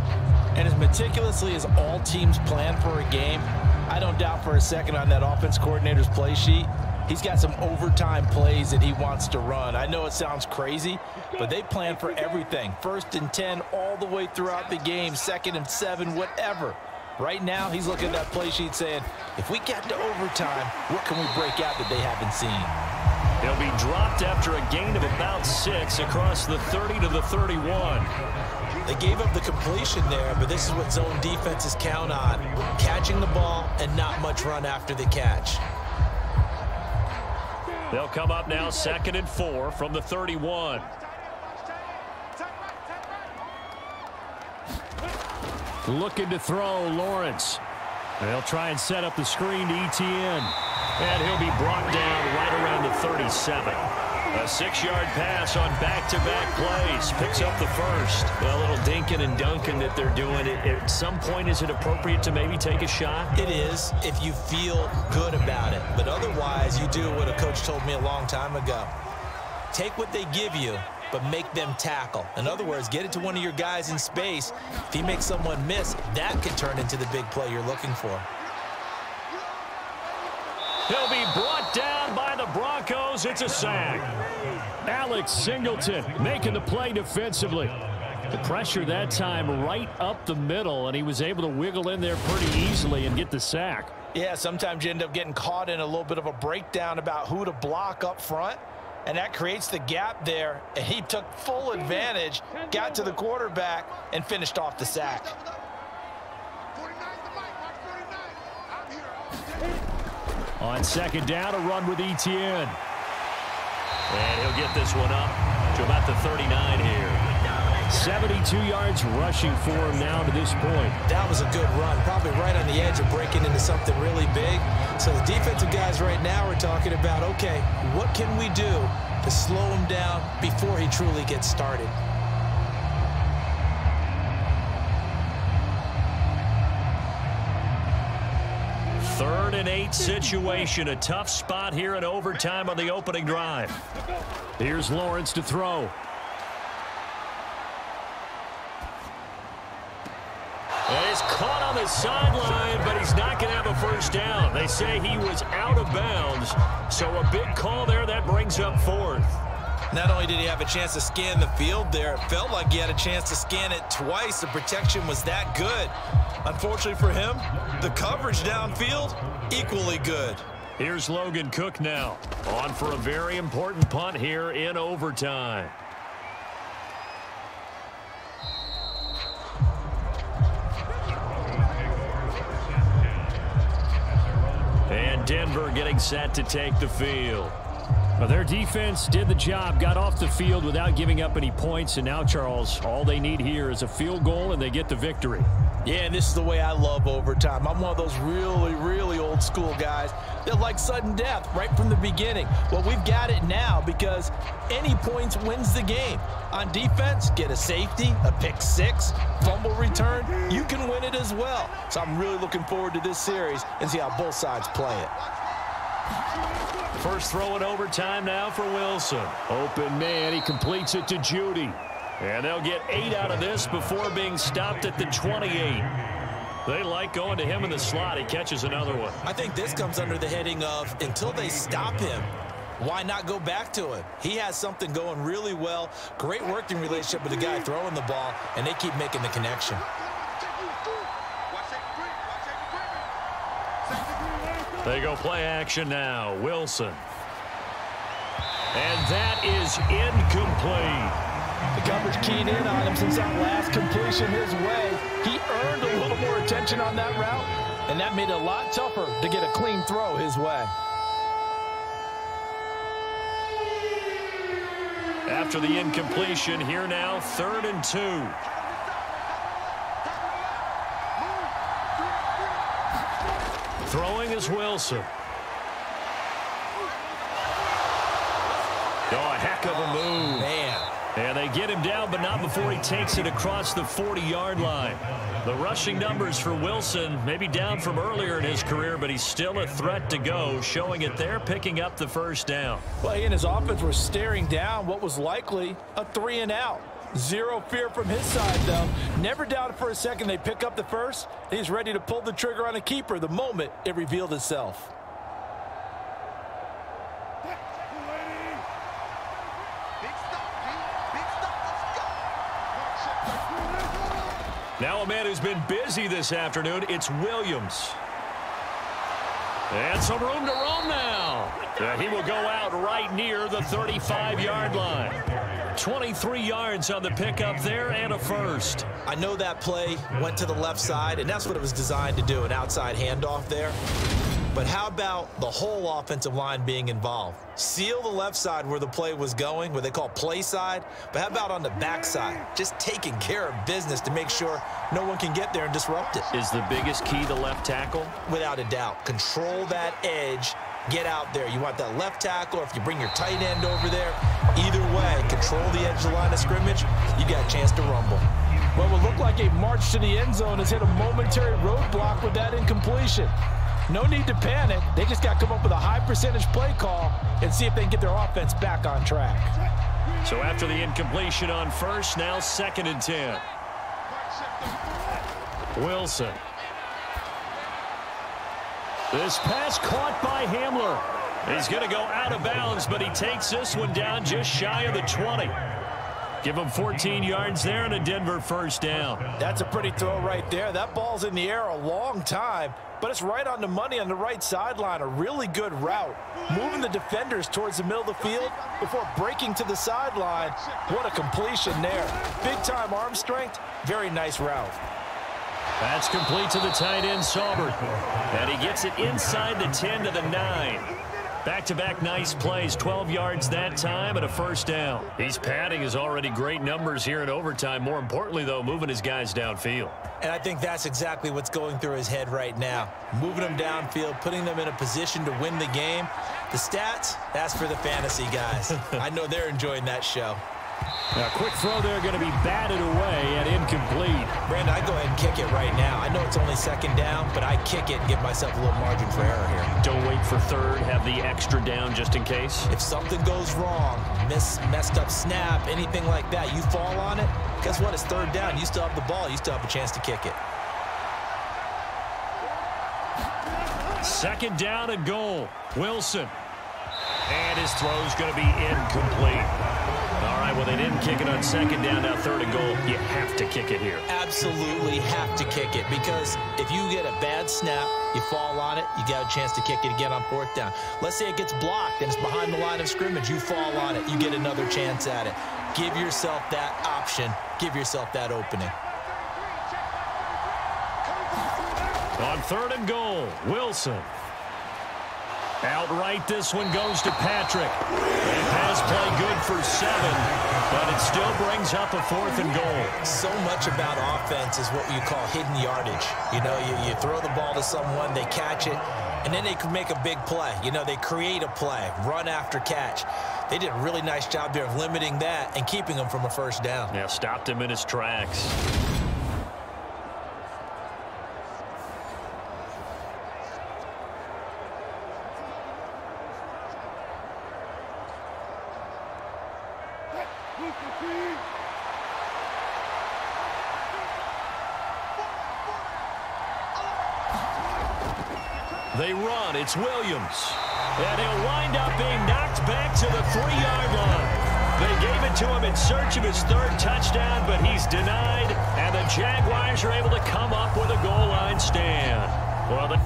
And as meticulously as all teams plan for a game, I don't doubt for a second on that offense coordinator's play sheet, he's got some overtime plays that he wants to run. I know it sounds crazy, but they plan for everything. 1st and 10 all the way throughout the game, 2nd and 7, whatever. Right now, he's looking at that play sheet saying, if we get to overtime, what can we break out that they haven't seen? He'll be dropped after a gain of about 6 across the 30 to the 31. They gave up the completion there, but this is what zone defenses count on. Catching the ball and not much run after the catch. They'll come up now 2nd and 4 from the 31. Looking to throw, Lawrence. They'll try and set up the screen to Etienne. And he'll be brought down right around the 37. A 6-yard pass on back-to-back plays. Picks up the first. A little dinking and dunking that they're doing. At some point, is it appropriate to maybe take a shot? It is if you feel good about it. But otherwise, you do what a coach told me a long time ago. Take what they give you, but make them tackle. In other words, get it to one of your guys in space. If he makes someone miss, that could turn into the big play you're looking for. He'll be brought down by the Broncos. It's a sack. Alex Singleton making the play defensively. The pressure that time right up the middle, and he was able to wiggle in there pretty easily and get the sack. Yeah, sometimes you end up getting caught in a little bit of a breakdown about who to block up front, and that creates the gap there, and he took full advantage, got to the quarterback, and finished off the sack. On 2nd down, a run with Etienne. And he'll get this one up to about the 39 here. 72 yards rushing for him now to this point. That was a good run, probably right on the edge of breaking into something really big. So the defensive guys right now are talking about, okay, what can we do to slow him down before he truly gets started? Third and 8 situation. A tough spot here in overtime on the opening drive. Here's Lawrence to throw. And he's caught on the sideline, but he's not going to have a first down. They say he was out of bounds, so a big call there. That brings up 4th. Not only did he have a chance to scan the field there, it felt like he had a chance to scan it twice. The protection was that good. Unfortunately for him, the coverage downfield, equally good. Here's Logan Cook now, on for a very important punt here in overtime. And Denver getting set to take the field. Well, their defense did the job, got off the field without giving up any points, and now, Charles, all they need here is a field goal, and they get the victory. Yeah, and this is the way I love overtime. I'm one of those really, really old school guys that like sudden death right from the beginning. Well, we've got it now because any points wins the game. On defense, get a safety, a pick 6, fumble return, you can win it as well. So I'm really looking forward to this series and see how both sides play it. First throw in overtime now for Wilson. Open man, he completes it to Judy. And they'll get 8 out of this before being stopped at the 28. They like going to him in the slot. He catches another one. I think this comes under the heading of until they stop him, why not go back to him? He has something going really well. Great working relationship with the guy throwing the ball, and they keep making the connection. They go play action now. Wilson. And that is incomplete. The coverage keyed in on him since that last completion his way. He earned a little more attention on that route, and that made it a lot tougher to get a clean throw his way. After the incompletion, here now, 3rd and 2. Throwing is Wilson. Oh, a heck of a move. Man. And they get him down, but not before he takes it across the 40-yard line. The rushing numbers for Wilson may be down from earlier in his career, but he's still a threat to go, showing it there, picking up the first down. Well, he and his offense were staring down what was likely a 3-and-out. Zero fear from his side, though. Never doubted for a second they pick up the first. He's ready to pull the trigger on a keeper the moment it revealed itself. Now a man who's been busy this afternoon, it's Williams. And some room to roam now. He will go out right near the 35-yard line. 23 yards on the pickup there and a first. I know that play went to the left side, and that's what it was designed to do, an outside handoff there. But how about the whole offensive line being involved? Seal the left side where the play was going, what they call play side. But how about on the back side? Just taking care of business to make sure no one can get there and disrupt it. Is the biggest key the left tackle? Without a doubt. Control that edge. Get out there. You want that left tackle, or if you bring your tight end over there, either way, control the edge of the line of scrimmage, you got a chance to rumble. Well, it would look like a march to the end zone has hit a momentary roadblock with that incompletion. No need to panic. They just got to come up with a high percentage play call and see if they can get their offense back on track. So after the incompletion on first, now 2nd and 10. Wilson. This pass caught by Hamler. He's going to go out of bounds, but he takes this one down just shy of the 20. Give him 14 yards there and a Denver first down. That's a pretty throw right there. That ball's in the air a long time, but it's right on the money on the right sideline. A really good route. Moving the defenders towards the middle of the field before breaking to the sideline. What a completion there. Big-time arm strength. Very nice route. That's complete to the tight end, Saubert. And he gets it inside the 10 to the 9. Back-to-back nice plays, 12 yards that time and a first down. He's padding his already great numbers here in overtime. More importantly, though, moving his guys downfield. And I think that's exactly what's going through his head right now. Moving them downfield, putting them in a position to win the game. The stats, that's for the fantasy guys. I know they're enjoying that show. Now, quick throw there, going to be batted away and incomplete. Brandon, I go ahead and kick it right now. I know it's only 2nd down, but I kick it and give myself a little margin for error here. Don't wait for 3rd. Have the extra down just in case. If something goes wrong, messed up snap, anything like that, you fall on it, guess what? It's 3rd down. You still have the ball. You still have a chance to kick it. 2nd down and goal. Wilson. And his throw's going to be incomplete. All right, well, they didn't kick it on 2nd down, now 3rd and goal. You have to kick it here. Absolutely have to kick it, because if you get a bad snap, you fall on it, you got a chance to kick it again on 4th down. Let's say it gets blocked and it's behind the line of scrimmage. You fall on it, you get another chance at it. Give yourself that option. Give yourself that opening. On 3rd and goal, Wilson. Outright, this one goes to Patrick. And pass play good for 7, but it still brings up a 4th and goal. So much about offense is what you call hidden yardage. You know, you throw the ball to someone, they catch it, and then they can make a big play. You know, they create a play, run after catch. They did a really nice job there of limiting that and keeping him from a first down. Yeah, stopped him in his tracks. They run. It's Williams. And he'll wind up being knocked back to the 3-yard line. They gave it to him in search of his 3rd touchdown, but he's denied. And the Jaguars are able to come up with a goal line stand. Well,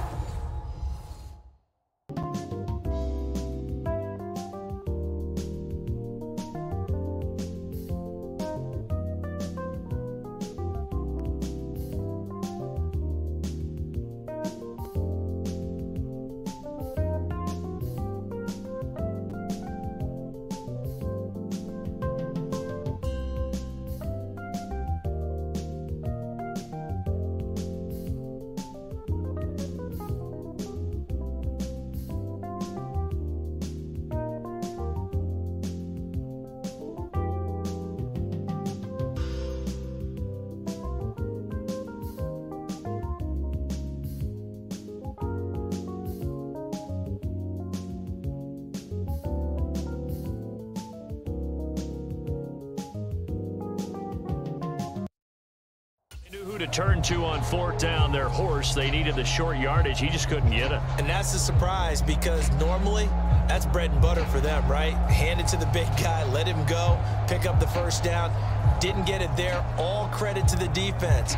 to turn to on 4th down, their horse. They needed the short yardage. He just couldn't get it. And that's a surprise, because normally that's bread and butter for them, right? Hand it to the big guy, let him go, pick up the first down. Didn't get it there. All credit to the defense.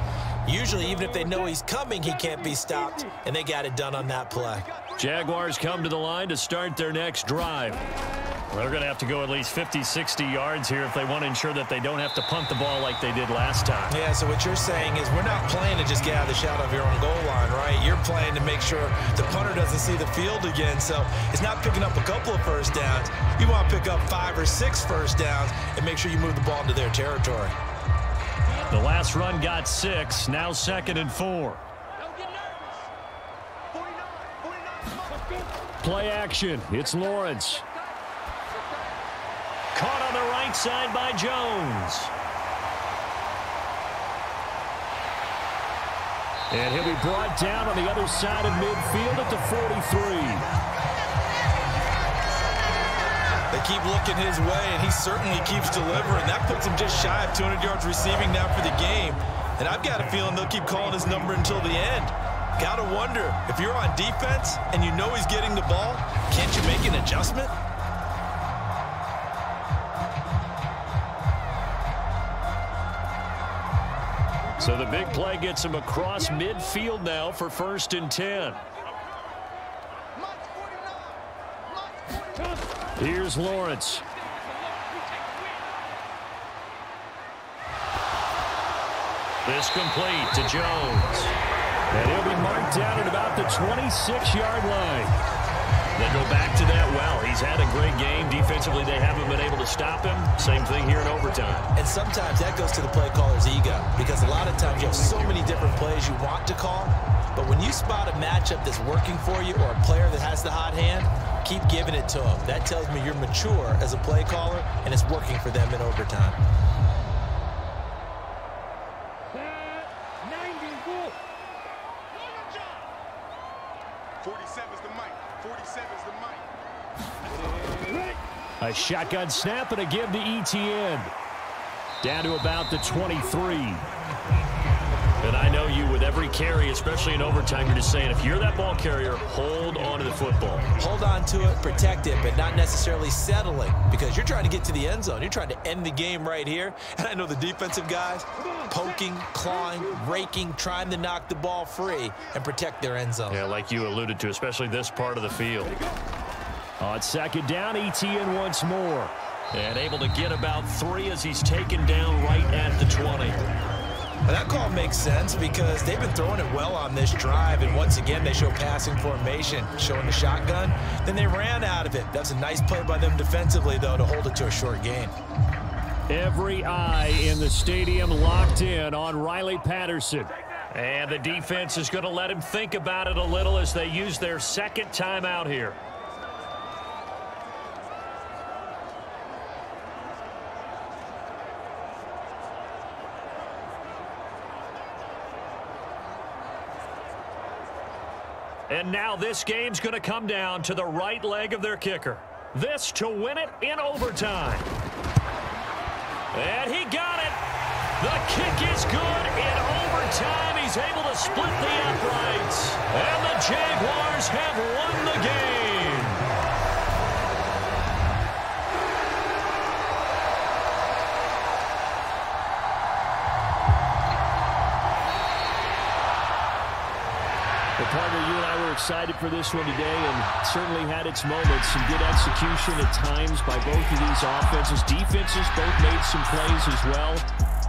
Usually, even if they know he's coming, he can't be stopped, and they got it done on that play. Jaguars come to the line to start their next drive. They're going to have to go at least 50, 60 yards here if they want to ensure that they don't have to punt the ball like they did last time. Yeah, so what you're saying is we're not playing to just get out of the shadow of your own goal line, right? You're playing to make sure the punter doesn't see the field again. So it's not picking up a couple of first downs. You want to pick up 5 or 6 first downs and make sure you move the ball into their territory. The last run got 6, now 2nd and 4. Play action. It's Lawrence. Caught on the right side by Jones. And he'll be brought down on the other side of midfield at the 43. They keep looking his way, and he certainly keeps delivering. That puts him just shy of 200 yards receiving now for the game. And I've got a feeling they'll keep calling his number until the end. Got to wonder, if you're on defense and you know he's getting the ball, can't you make an adjustment? So the big play gets him across midfield now for 1st and 10. Here's Lawrence. This complete to Jones. And he'll be marked down at about the 26-yard line. They go back to that. Well, he's had a great game. Defensively, they haven't been able to stop him. Same thing here in overtime. And sometimes that goes to the play caller's ego, because a lot of times you have so many different plays you want to call, but when you spot a matchup that's working for you or a player that has the hot hand, keep giving it to him. That tells me you're mature as a play caller, and it's working for them in overtime. 47's the mic. 47's the mic. A shotgun snap and a give to Etienne. Down to about the 23. And I know you, with every carry, especially in overtime, you're just saying, if you're that ball carrier, hold on to the football. Hold on to it, protect it, but not necessarily settling, because you're trying to get to the end zone. You're trying to end the game right here. And I know the defensive guys poking, clawing, raking, trying to knock the ball free and protect their end zone. Yeah, like you alluded to, especially this part of the field. On 2nd down, Etienne once more. And able to get about 3 as he's taken down right at the 20. Well, that call makes sense because they've been throwing it well on this drive, and once again they show passing formation, showing the shotgun. Then they ran out of it. That's a nice play by them defensively, though, to hold it to a short gain. Every eye in the stadium locked in on Riley Patterson. And the defense is going to let him think about it a little as they use their 2nd timeout here. And now this game's going to come down to the right leg of their kicker. This to win it in overtime. And he got it. The kick is good in overtime. He's able to split the uprights. And the Jaguars have won the game. Partner, you and I were excited for this one today, and certainly had its moments. Some good execution at times by both of these offenses. Defenses both made some plays as well.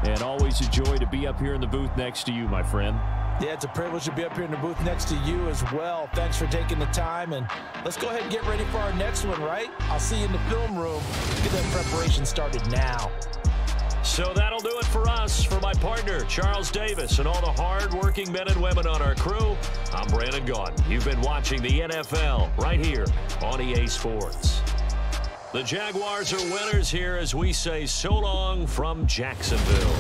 And always a joy to be up here in the booth next to you, my friend. Yeah, it's a privilege to be up here in the booth next to you as well. Thanks for taking the time, and let's go ahead and get ready for our next one, right? I'll see you in the film room. Get that preparation started now. So that'll do it for us. For my partner, Charles Davis, and all the hard-working men and women on our crew, I'm Brandon Gaudin. You've been watching the NFL right here on EA Sports. The Jaguars are winners here as we say so long from Jacksonville.